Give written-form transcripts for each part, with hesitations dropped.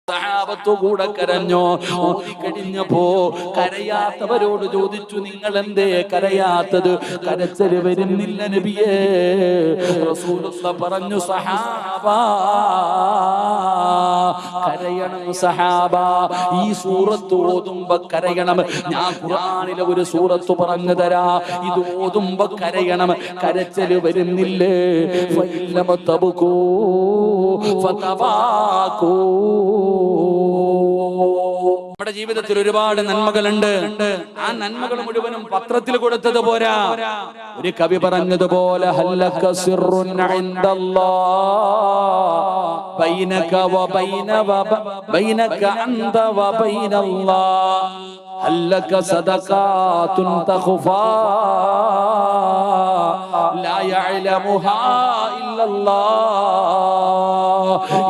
സഹാബത്തു കൂടെ കരഞ്ഞു. ഓതി കഴിഞ്ഞപ്പോ കരയാത്തവരോട് ചോദിച്ചു, നിങ്ങൾ എന്തേ കരയാത്തത്? കരച്ചൽ വരുന്നില്ല നബിയേ. റസൂലുള്ളാഹി പറഞ്ഞു, സഹാബാ കരയണം സഹാബ, ഈ സൂറത്ത് ഓതുമ്പോ കരയണം. ഞാൻ ഖുർആനിലെ ഒരു സൂറത്ത് പറഞ്ഞു തരാ, ഇത് ഓതുമ്പോ കരയണം. കരച്ചൽ വരുന്നില്ലേ? ഫഇല്ലമ തബ്കൂ ഫതബാകൂ. നമ്മുടെ ജീവിതത്തിൽ ഒരുപാട് നന്മകളുണ്ട്. ആ നന്മകൾ മുഴുവനും പത്രത്തിൽ കൊടുത്തത് പോരാ. ഒരു കവി പറഞ്ഞതുപോലെ, ഹല്ലക സിർറുൻ ഇൻദല്ലാഹ് ബൈനക ബൈനക അൻത വബൈനല്ലാഹ് ഹല്ലക സദഖാതുൻ തഖഫാ ലാ യഅലമുഹാ ഇല്ലല്ലാഹ്.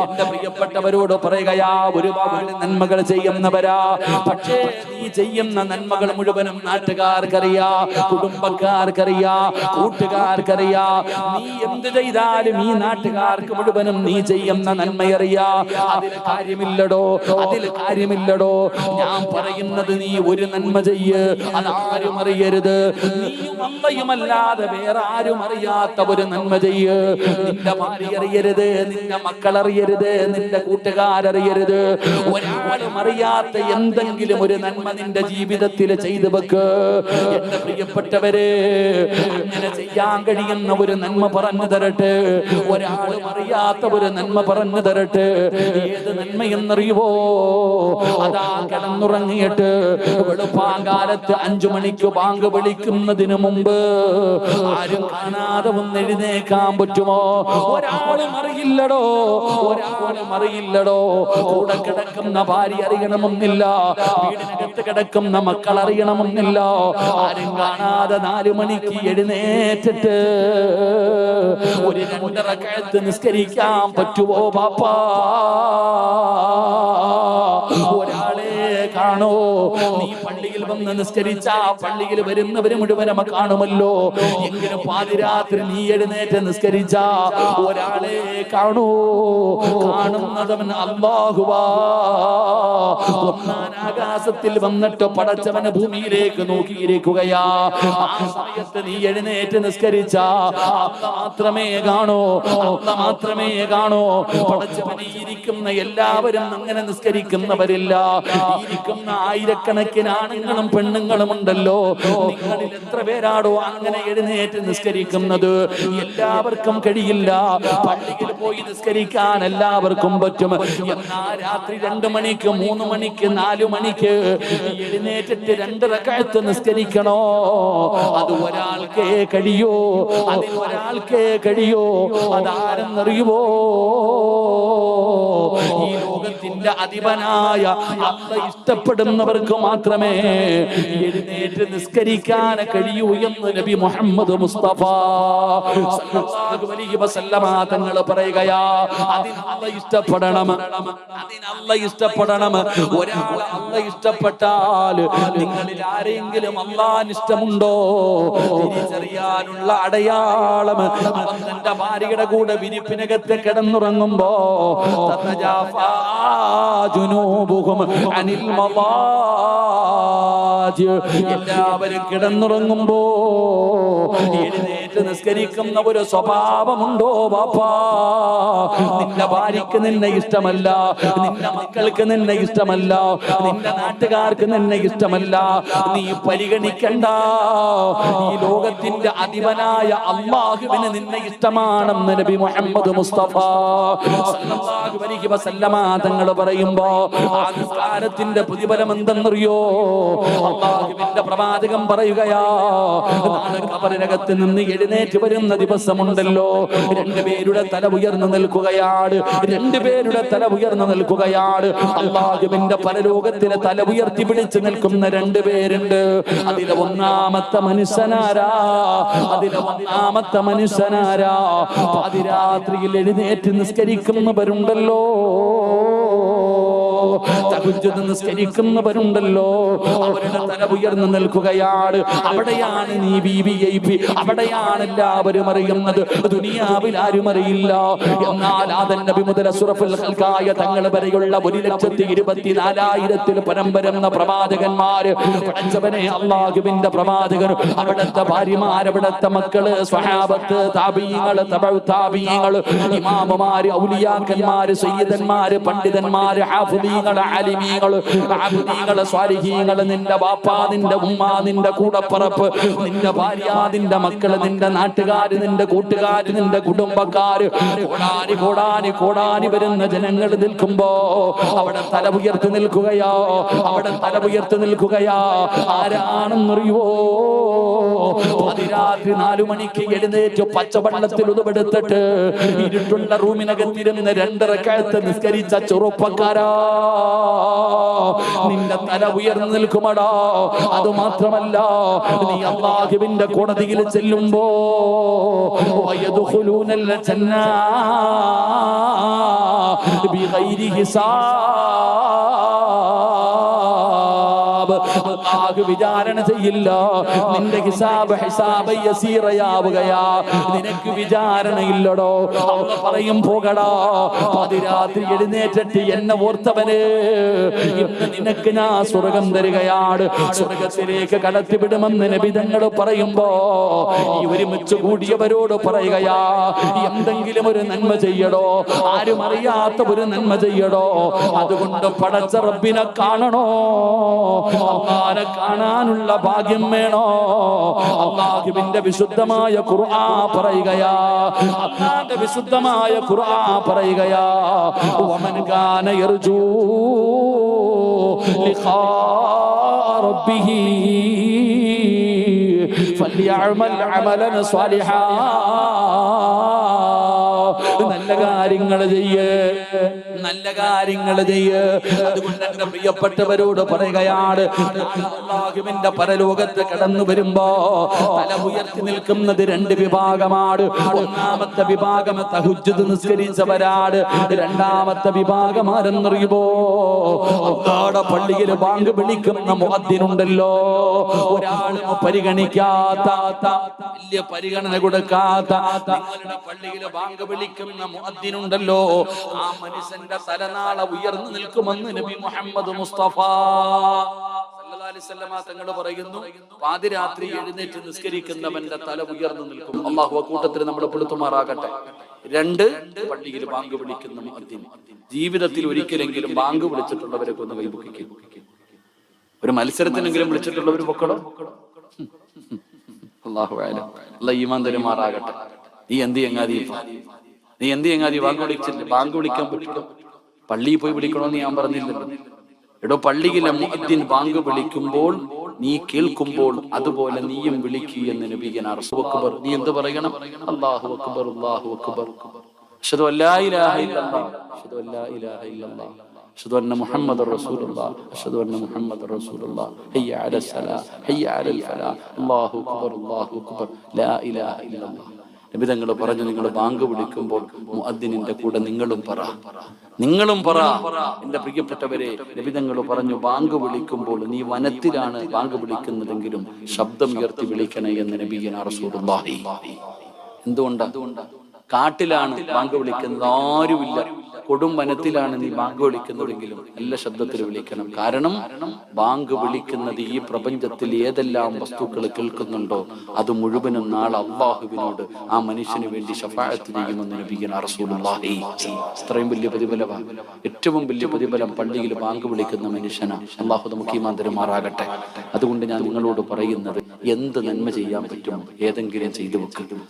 എന്റെ പ്രിയപ്പെട്ടവരോട് പറയുകയാ, ഒരുപാട് നന്മകൾ ചെയ്യുന്നവരാ. പക്ഷേ നീ ചെയ്യുന്ന നന്മകൾ മുഴുവനും നാട്ടുകാർക്കറിയാ, കുടുംബക്കാർക്കറിയാ, കൂട്ടുകാർക്കറിയാ. നീ എന്ത് ചെയ്താലും ഈ നാട്ടുകാർക്ക് മുഴുവനും നീ ചെയ്യുന്ന നന്മയറിയാ. അതിൽ കാര്യമില്ലടോ, അതിൽ കാര്യമില്ലടോ. ഞാൻ പറയുന്നത്, നീ ഒരു നന്മ ചെയ്യ്, അതാരും അറിയരുത്. നീയും അമ്മയുമല്ലാതെ വേറെ ആരും അറിയാത്ത ഒരു നന്മ ചെയ്യ്. നിന്റെ ഭാര്യ അറിയരുത്, നിന്റെ മക്കൾ അറിയരുത്, നിന്റെ കൂട്ടുകാരറിയരുത്. ഒരാളും അറിയാത്ത എന്തെങ്കിലും ഒരു നന്മ നിന്റെ ജീവിതത്തിൽ ചെയ്തു വെക്ക്. എന്റെ പ്രിയപ്പെട്ടവരെ, അങ്ങനെ ചെയ്യാൻ കഴിയുന്ന ഒരു നന്മ പറഞ്ഞു തരട്ടെ. ഒരാളും അറിയാത്ത ഒരു നന്മ പറഞ്ഞു തരട്ടെ. ഏത് നന്മയെന്നറിയുവോ? അതാ കിടന്നുറങ്ങിയിട്ട് വെളുപ്പാങ്കാലത്ത് 5 മണിക്ക് ബാങ്ക് വിളിക്കുന്നതിന് മുമ്പ് ആരും കാണാതെ ഒന്ന് എഴുന്നേക്കാൻ പറ്റുമോ? ഒരാളും അറിയില്ലടോ, ഒരാളും അറിയില്ലടോ. കൂടെ കിടക്കുന്ന ഭാര്യ അറിയണമെന്നില്ല, വീടിനകത്ത് കിടക്കുന്ന മക്കൾ അറിയണമെന്നില്ല. ആരും കാണാതെ 4 മണിക്ക് എഴുന്നേറ്റിട്ട് ഒരു 2 റക്അത്ത് നിസ്കരിക്കാൻ പറ്റുമോ ബാപ്പാ? ഒരാളെ കാണോ? നീ പള്ളിയിൽ വന്ന് നിസ്കരിച്ച പള്ളിയിൽ വരുന്നവര് മുഴുവനും കാണുമല്ലോ. എങ്കിലും പാതിരാത്രി നീ എഴുന്നേറ്റ് നിസ്കരിച്ച ഒരാളെ കാണൂ. കാണുന്നതവൻ അല്ലാഹുവാ. ഒന്നാം ആകാശത്തിൽ വന്നിട്ട് പടച്ചവന് ഭൂമിയിലേക്ക് നോക്കിയിരിക്കുകയാ. ആ സമയത്ത് നീ എഴുന്നേറ്റ് നിസ്കരിച്ച മാത്രമേ കാണൂ, മാത്രമേ കാണൂ. പടച്ചവനെ ഇരിക്കുന്ന എല്ലാവരും അങ്ങനെ നിസ്കരിക്കുന്നവരില്ല. ഇരിക്കുന്ന ആയിരക്കണക്കിന് ആണുങ്ങളും പെണ്ണുങ്ങളും ഉണ്ടല്ലോ. നിങ്ങളിൽ എത്ര പേരാടോ അങ്ങനെ എഴുന്നേറ്റ് നിസ്കരിക്കുന്നത്? എല്ലാവർക്കും കഴിയില്ല. പള്ളിയിൽ പോയി നിസ്കരിക്കാൻ എല്ലാവർക്കും പറ്റും. എന്നാ രാത്രി 2 മണിക്ക് 3 മണിക്ക് 4 മണിക്ക് എഴുന്നേറ്റിട്ട് 2 റക്അത്ത് നിസ്കരിക്കണോ? അത് ഒരാൾക്കേ കഴിയോ, അതിൽ ഒരാൾക്കേ കഴിയോ. അതാരെന്നറിയുവോ? ഈ ലോകത്തിന്റെ അധിപനായ അല്ലാഹ് ഇഷ്ടപ്പെടുന്നവർക്ക് മാത്രമേ എഴുന്നേറ്റ് നിസ്കരിക്കാൻ കഴിയൂ എന്ന് നബി മുഹമ്മദ് മുസ്തഫ സല്ലല്ലാഹു അലൈഹി വസല്ലമ തങ്ങൾ പറയുകയാ. അതിന് അല്ലാഹ് ഇഷ്ടപ്പെടണം, അതിന് അല്ലാഹ് ഇഷ്ടപ്പെടണം. ഒരാൾ അല്ലാഹ് ഇഷ്ടപ്പെട്ടാൽ നിങ്ങളിൽ ആരെങ്കിലും അല്ലാഹുവിന് ഇഷ്ടമുണ്ടോ? തിരിച്ചറിയാനുള്ള അടയാളം അവൻ തന്റെ ഭാര്യയുടെ കൂടെ വിരിപ്പിനകത്ത് കിടന്നുറങ്ങുമ്പോ തതജാഫാ ജുനൂബുഹും അനിൽ മളാജി, എല്ലാവരും കിടന്നുറങ്ങുമ്പോ എഴുന്നേറ്റ് നിസ്കരിക്കുന്ന ഒരു സ്വഭാവമുണ്ടോ ബാപ്പാ? നിന്റെ ഭാര്യക്ക് നിന്നെ ഇഷ്ടമല്ല, നിന്റെ മക്കൾക്ക് നിന്നെ ഇഷ്ടമല്ല, നിന്റെ നാട്ടുകാർക്ക് നിന്നെ ഇഷ്ടമല്ല. നീ പരിഗണിക്കണ്ട. ഈ ലോകത്തിന്റെ അധിപനായ അല്ലാഹുവിന് നിന്നെ ഇഷ്ടമാണെന്ന് നബി മുഹമ്മദ് മുസ്തഫ സല്ലല്ലാഹു അലൈഹി വസല്ലമ തങ്ങൾ പറയുമ്പോ ആ നിസ്കാരത്തിന്റെ പ്രതിഫലം എന്തെന്നറിയോ? അല്ലാഹുവിന്റെ പ്രവാചകൻ പറയുകയാ, നാളെ ഖബറിനകത്ത് നിന്ന് എഴുന്നേറ്റ് വരുന്ന ദിവസമുണ്ടല്ലോ, 2 പേരുടെ തല ഉയർന്നു നിൽക്കുകയാണ്, 2 പേരുടെ തല ഉയർന്നു നിൽക്കുകയാണ്. അല്ലാഹുവിന്റെ പരലോകത്തിലെ തല ഉയർത്തി പിടിച്ചു നിൽക്കുന്ന 2 പേരുണ്ട്. അതിലെ ഒന്നാമത്തെ മനുഷ്യനാരാ? അതിലെ ഒന്നാമത്തെ മനുഷ്യനാരാ? പാതിരാത്രിയിൽ എഴുന്നേറ്റ് നിസ്കരിക്കുന്നവരുണ്ടല്ലോ. തഹജ്ജുദ് നിസ്കരിക്കുന്നവരുണ്ടല്ലോ, അവരുടെ തല ഉയർന്നു നിൽക്കുകയാണ്. അവിടെയാണ് നീ VIP, അവിടെയാണ് എല്ലാവരും അറിയുന്നത്. ദുനിയാവിൽ ആരും അറിയില്ല. എന്നാൽ ആദം നബി മുതൽ അഷ്റഫുൽ ഖൽഖായ തങ്ങൾ വരെയുള്ള 1,24,000 പരം വരുന്ന പ്രവാചകന്മാര്, പഠിച്ചവനെ അല്ലാഹുവിന്റെ പ്രവാചകൻ, അവിടുത്തെ ഭാര്യമാർ, അവിടുത്തെ മക്കള്, സ്വഹാബത്ത്, താബീങ്ങൾ, തബഉ താബീങ്ങൾ, ഇമാമുമാര്, ഔലിയാക്കന്മാര്, സയ്യിദന്മാര്, പണ്ഡിതന്മാര്, ഹാഫിദീങ്ങൾ, ആലിമീങ്ങൾ, ആബിദീങ്ങൾ, സ്വാലിഹീങ്ങൾ, നിന്റെ വാപ്പാ, നിന്റെ ഉമ്മ, നിന്റെ കൂടപ്പറപ്പ്, നിന്റെ ഭാര്യ, നിന്റെ മക്കള്, നിന്റെ നാട്ടുകാര്, നിന്റെ കൂട്ടുകാര്, നിന്റെ കുടുംബക്കാര്, കോടാനി കോടാനി കോടാനി വരുന്ന ജനങ്ങൾ നിൽക്കുമ്പോ അവിടെ തല ഉയർത്തി നിൽക്കുകയോ, അവിടെ തല ഉയർത്തി നിൽക്കുകയാ. ആരാണെന്നറിയുവോ? അതിരാത്രി 4 മണിക്ക് എഴുന്നേറ്റ് പച്ചവെള്ളത്തിൽ ഉതുവെടുത്തിട്ട് ഇരുട്ടുള്ള റൂമിനകത്തിരുന്ന് 2 റക്അത്ത് നിസ്കരിച്ച ചെറുപ്പക്കാരാ, നിന്റെ തല ഉയർന്നു നിൽക്കുമടാ. അത് മാത്രമല്ല, നീ അല്ലാഹുവിന്റെ കോടതിയിൽ ചെല്ലുമ്പോ വയദ്ഖുലൂനൽ ജന്ന ബിഗൈരി ഹിസാബ്. അല്ലാഹു വിചാരണ ചെയ്യില്ല. നിന്റെ ഹിസാബ് യസീറയാവുകയാ. നിനക്ക് വിചാരണയില്ലടോ. അല്ലാഹു പറയും, പോകടാ, പാതിരാത്രി എഴുന്നേറ്റിട്ട് എന്നെ ഓർത്തവന് ഇന്ന് നിനക്ക് ഞാൻ സ്വർഗം തരികയാണ്, സ്വർഗത്തിലേക്ക് കടത്തിവിടുമെന്ന് നബി തങ്ങൾ പറയുമ്പോ ഈ ഒരുമിച്ച് കൂടിയവരോട് പറയുകയാ, എന്തെങ്കിലും ഒരു നന്മ ചെയ്യടോ, ആരും അറിയാത്ത ഒരു നന്മ ചെയ്യടോ. അതുകൊണ്ട് പടച്ച റബ്ബിനെ കാണണോ, അല്ലാഹുവിനെ കാണാനുള്ള ഭാഗ്യം വേണോ? അല്ലാഹുവിന്റെ വിശുദ്ധമായ ഖുർആൻ പറയുകയാ, അല്ലാഹുവിന്റെ വിശുദ്ധമായ ഖുർആൻ പറയുകയാ, വമൻ കാന യർജൂ ലിഖാ റബ്ബിഹി ഫൽയഅമൽ അമലൻ സ്വാലിഹാ. നല്ല കാര്യങ്ങൾ ചെയ്യ്, നല്ല കാര്യങ്ങൾ ചെയ്യ്. അതുകൊണ്ട് എന്റെ പ്രിയപ്പെട്ടവരോട് പറയുകയാണ്, അല്ലാഹുവിന്റെ പരലോകത്ത് കടന്നു വരുമ്പോ തല ഉയർത്തി നിൽക്കുന്നത് 2 വിഭാഗമാണ്. ഒന്നാമത്തെ വിഭാഗം തഹജ്ജുദ് നിസ്കരിച്ചവരാണ്. രണ്ടാമത്തെ വിഭാഗം ആരെന്നറിയുമോ? അല്ലാഹുവിന്റെ പള്ളിയിൽ ബാങ്ക് വിളിക്കുന്ന മുഅദ്ദിനുണ്ടല്ലോ, ഒരാളും പരിഗണിക്കാത്ത, വലിയ പരിഗണന കൊടുക്കാത്ത, നിങ്ങളുടെ പള്ളിയിൽ ബാങ്ക് വിളിക്കുന്ന മുഅദ്ദിനുണ്ടല്ലോ, ആ മനുഷ്യന്റെ തലനാളെ ഉയർന്നു നിൽക്കുമെന്ന് നബി മുഹമ്മദ് മുസ്തഫ സല്ലല്ലാഹു അലൈഹി വസല്ലമ തങ്ങൾ പറയുന്നു. പാതിരാത്രി എഴുന്നേറ്റ് നിസ്കരിക്കുന്നവന്റെ തല ഉയർന്നു നിൽക്കും. അല്ലാഹു കൂട്ടത്തിൽ നമ്മളെ പെടുത്തുമാറാകട്ടെ. 2 പള്ളിയിൽ ബാങ്ക് വിളിക്കുന്ന മുഅദ്ദിൻ. ജീവിതത്തിൽ ഒരിക്കലെങ്കിലും ബാങ്ക് വിളിച്ചിട്ടുള്ളവരൊക്കെ ഒന്ന് കൈപൊക്കിക്കും. ഒരു മത്സരത്തിനെങ്കിലും വിളിച്ചിട്ടുള്ളവർ പൊക്കടോ. അല്ലാഹു അലം. അല്ലാഹു ഈമാൻ തരുമാറാകട്ടെ. നീ എന്ത് എങ്ങാതി ബാങ്ക് വിളിച്ചില്ല? ബാങ്ക് വിളിക്കാൻ പറ്റുള്ളൂ. പള്ളിയിൽ പോയി വിളിക്കണമെന്ന് ഞാൻ പറഞ്ഞില്ലല്ലോ. എടോ, പള്ളിയിലെ മുഅദ്ദിൻ ബാങ്ക് വിളിക്കുമ്പോൾ നീ കേൾക്കുമ്പോൾ അതുപോലെ നീയും വിളിക്കുക എന്ന് നബിയന റസൂൽ അക്ബർ. നീ എന്ത് പറയണം? അല്ലാഹു അക്ബർ, അല്ലാഹു അക്ബർ, അശ്ഹദു അല്ലാ ഇലാഹ ഇല്ലല്ലാഹ്, അശ്ഹദു അല്ലാ ഇലാഹ ഇല്ലല്ലാഹ്, അശ്ഹദു അന്ന മുഹമ്മദർ റസൂലുള്ളാഹ്, അശ്ഹദു അന്ന മുഹമ്മദർ റസൂലുള്ളാഹ്, ഹയ്യ അലൽ സലാഹ്, ഹയ്യ അലൽ ഫലാഹ്, അല്ലാഹു അക്ബർ, അല്ലാഹു അക്ബർ, ലാ ഇലാഹ ഇല്ലല്ലാഹ്. നബി തങ്ങൾ പറഞ്ഞു, നിങ്ങൾ ബാങ്ക് വിളിക്കുമ്പോൾ മുഅദ്ദിനിന്റെ കൂടെ നിങ്ങളും പറ. എന്റെ പ്രിയപ്പെട്ടവരെ, നബി തങ്ങൾ പറഞ്ഞു, ബാങ്ക് വിളിക്കുമ്പോൾ നീ വനത്തിലാണ് ബാങ്ക് വിളിക്കുന്നതെങ്കിലും ശബ്ദം ഉയർത്തി വിളിക്കണേ എന്ന് നബിയന റസൂലുള്ളാഹി. എന്തുകൊണ്ടാ? കാട്ടിലാണ് ബാങ്ക് വിളിക്കുന്നത്, ആരുമില്ല. കൊടും വനത്തിലാണ് നീ ബാങ്ക് വിളിക്കുന്നതെങ്കിലും നല്ല ശബ്ദത്തിൽ വിളിക്കണം. കാരണം ബാങ്ക് വിളിക്കുന്നത് ഈ പ്രപഞ്ചത്തിൽ ഏതെല്ലാം വസ്തുക്കൾ കേൾക്കുന്നുണ്ടോ അത് മുഴുവനും നാളെ അല്ലാഹുവിനോട് ആ മനുഷ്യന് വേണ്ടി ശഫാഅത്ത് ചെയ്യുമെന്ന് നബിയന റസൂലുള്ളാഹി. ഇത്രയും വലിയ പ്രതിഫലമാണ്. ഏറ്റവും വലിയ പ്രതിഫലം പള്ളിയിൽ ബാങ്ക് വിളിക്കുന്ന മനുഷ്യനാണ്. അല്ലാഹു നമുക്ക് ഈമാൻ തരുമാറാകട്ടെ. അതുകൊണ്ട് ഞാൻ നിങ്ങളോട് പറയുന്നത്, എന്ത് നന്മ ചെയ്യാൻ പറ്റുമോ ഏതെങ്കിലും ചെയ്തു വെക്കുക.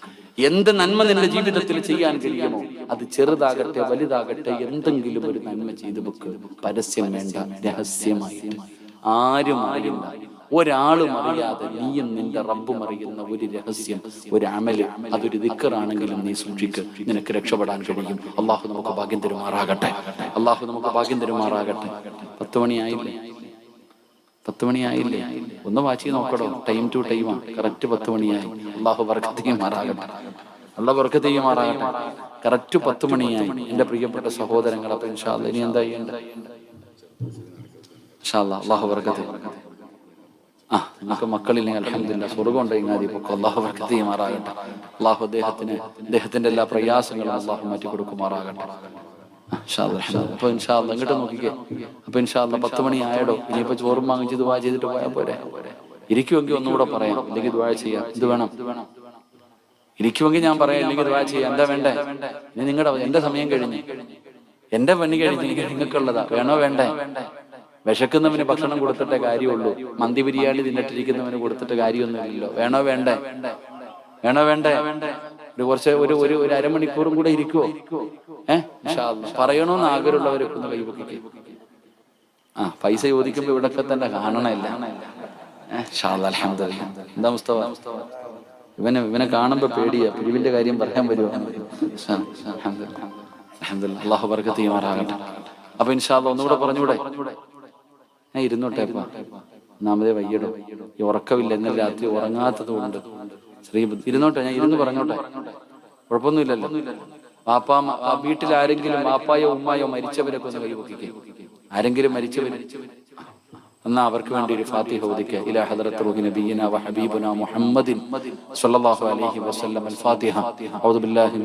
എന്ത് നന്മ നിന്റെ ജീവിതത്തിൽ ചെയ്യാൻ കഴിയുമോ, അത് ചെറുതാകട്ടെ വലുതാകട്ടെ, എന്തെങ്കിലും ഒരു നന്മ ചെയ്തു വെക്കുക. പരസ്യം വേണ്ട, രഹസ്യമായിട്ട്, ആരും അറിയില്ല, ഒരാളും അറിയാതെ നീയും നിന്റെ റബ്ബും അറിയുന്ന ഒരു രഹസ്യം, ഒരു അമല്, അതൊരു ദിക്റാണെങ്കിലും നീ സൂക്ഷിക്കുക. നിനക്ക് രക്ഷപ്പെടാൻ കഴിയും. അല്ലാഹു നമുക്ക് ഭാഗ്യം തരുമാറാകട്ടെ. അല്ലാഹു നമുക്ക് ഭാഗ്യം തരുമാറാകട്ടെ. 10 മണിയായില്ലേ? 10 മണിയായില്ലേ? ഒന്ന് വായിച്ച് നോക്കടോ. ടൈം ടു ടൈമാണ്. കറക്റ്റ് 10 മണിയായി. അല്ലാഹു ബർക്കത്ത് ചെയ്യുമാറാകട്ടെ. അല്ലാഹു ബർക്കത്ത് ചെയ്യുമാറാകട്ടെ. കറക്റ്റ് 10 മണിയായി. എന്റെ പ്രിയപ്പെട്ട സഹോദരങ്ങൾ, അപ്പൊ ഇൻഷാ അല്ലാഹ് ഇനി എന്താ ചെയ്യേണ്ടത്? ഇൻഷാ അല്ലാഹ്. അല്ലാഹു ബർക്കത്ത്. നിങ്ങൾക്ക് മക്കളില്ലെങ്കിൽ അൽഹംദുലില്ലാഹ് സ്വർഗ്ഗം ഉണ്ടെങ്കിൽ ആദ്യം പൊക്കോ. അല്ലാഹു ബർക്കത്ത് ചെയ്യുമാറാകട്ടെ. അല്ലാഹു അദ്ദേഹത്തിന്റെ എല്ലാ പ്രയാസങ്ങളും അല്ലാഹു മാറ്റി കൊടുക്കുമാറാകട്ടെ. അപ്പൊ ഇൻഷാ അല്ലാഹ് ഇങ്ങോട്ട് നോക്കിക്കേ. അപ്പൊ ഇൻഷാ അല്ലാഹ് 10 മണി ആയടോ. ഇനിയിപ്പോ ചോറും വാങ്ങിച്ച് ദുആ ചെയ്തിട്ട് പോയാൽ പോരെ? ഇരിക്കുമെങ്കിൽ ഒന്നുകൂടെ പറയാം, ഇല്ലെങ്കിൽ ദുആ ചെയ്യാം. ഇത് വേണം. ഇരിക്കുമെങ്കിൽ ഞാൻ പറയാം, ഇല്ലെങ്കിൽ ദുആ ചെയ്യാം. എന്താ വേണ്ടേ? ഇനി എന്റെ സമയം കഴിഞ്ഞ്, എന്റെ പണി കഴിഞ്ഞ് നിങ്ങൾക്കുള്ളതാ. വേണോ വേണ്ടേ? വിശക്കുന്നവന് ഭക്ഷണം കൊടുത്തിട്ടേ കാര്യമുള്ളൂ. മന്തി ബിരിയാണി തിന്നിട്ടിരിക്കുന്നവന് കൊടുത്തിട്ട് കാര്യമൊന്നുമില്ലല്ലോ. വേണോ വേണ്ടേ? വേണോ വേണ്ടേ? ഒരു അരമണിക്കൂറും കൂടെ ഇരിക്കുവോ? ഇൻഷാ അല്ലാഹ്. പറയണോന്ന് ആഗ്രഹമുള്ളവരൊക്കെ ഒന്ന് കൈപൊക്കിക്കേ. പൈസ ചോദിക്കുമ്പോ ഇവിടൊക്കെ തന്നെ കാണണമല്ല. ഇൻഷാ അല്ലാഹ്. അൽഹംദുലില്ലാഹ്. എന്താ മുസ്തഫ? ഇവനെ കാണുമ്പോ പേടിയാ. പിരിവിന്റെ കാര്യം പറയാൻ വരുമോ? അൽഹംദുലില്ലാഹ്. അല്ലാഹു ബർക്കത്ത് ചെയ്യുമാറാകട്ടെ. അപ്പൊ ഇൻഷാ അല്ലാഹ് ഒന്നുകൂടെ പറഞ്ഞൂടെ? ഞാൻ ഇരുന്നോട്ടെ. ഒന്നാമതേ വയ്യടോ, ഈ ഉറക്കമില്ല. ഇന്നലെ രാത്രി ഉറങ്ങാത്തത് കൊണ്ട് ഇരുന്നോട്ടെ. ഞാൻ ഇരുന്ന് പറഞ്ഞോട്ടെ, കുഴപ്പമൊന്നുമില്ലല്ലോ. വീട്ടിൽ ആരെങ്കിലും വാപ്പായോ ഉമ്മായോ മരിച്ചവരൊക്കെ ഒന്ന് കൈപൊക്കിക്കേ. ആരെങ്കിലും മരിച്ചവര് എന്നാ അവർക്ക് വേണ്ടി ഒരു ഫാത്തിഹ ഓദിക്കുക. ഇലാ ഹദ്റത്ത് റൂഹി നബിയിനാ വ ഹബീബുനാ മുഹമ്മദിൻ സ്വല്ലല്ലാഹു അലൈഹി വസല്ലം. അൽ ഫാത്തിഹ. അഊദു ബില്ലാഹി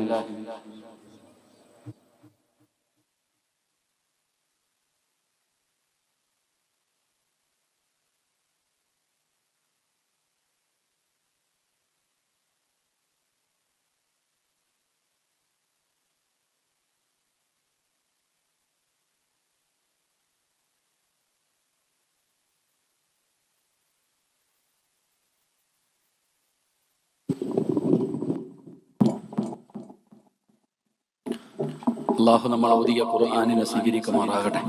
അല്ലാഹു നമ്മൾ ഓതിയ ഖുർആനിനെ സ്വീകരിക്കുമാറാകട്ടെ.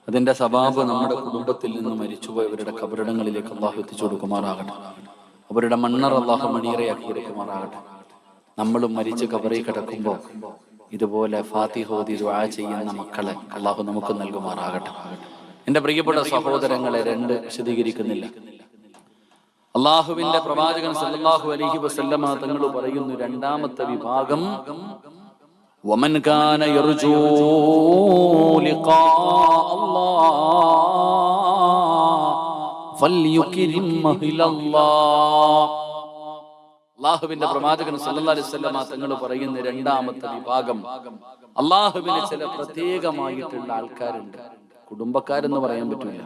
അതിന്റെ സവാബ് നമ്മുടെ കുടുംബത്തിൽ നിന്ന് മരിച്ചുപോയവരുടെ ഖബറിടങ്ങളിലേക്ക് അല്ലാഹു എത്തിച്ചു കൊടുക്കുമാറാകട്ടെ. അവരുടെ മണ്ണർ അല്ലാഹു മണിയറയാക്കി കൊടുക്കുമാറാകട്ടെ. നമ്മളും മരിച്ച് ഖബറിൽ കിടക്കുമ്പോൾ ഇതുപോലെ ഫാത്തിഹ ഓതി ദുആ ചെയ്യുന്ന മക്കളെ അല്ലാഹു നമുക്ക് നൽകുമാറാകട്ടെ. എന്റെ പ്രിയപ്പെട്ട സഹോദരങ്ങളെ, രണ്ട് വിശദീകരിക്കുന്നില്ല. അല്ലാഹുവിന്റെ പ്രവാചകൻ സല്ലല്ലാഹു അലൈഹി വസല്ലമ തങ്ങൾ പറയുന്നു, രണ്ടാമത്തെ വിഭാഗം വമൻ കാന യർജൂ ലിഖാ അല്ലാഹ് ഫൽയുക്രിം മഹ്ലല്ലാഹ്. അല്ലാഹുവിന്റെ പ്രവാചകൻ സല്ലല്ലാഹു അലൈഹി വസല്ലമ തങ്ങൾ പറയുന്ന രണ്ടാമത്തെ വിഭാഗം, അല്ലാഹുവിന് ചില പ്രത്യേകമായിട്ടുള്ള ആൾക്കാരുണ്ട്. കുടുംബക്കാരെന്ന് പറയാൻ പറ്റില്ല,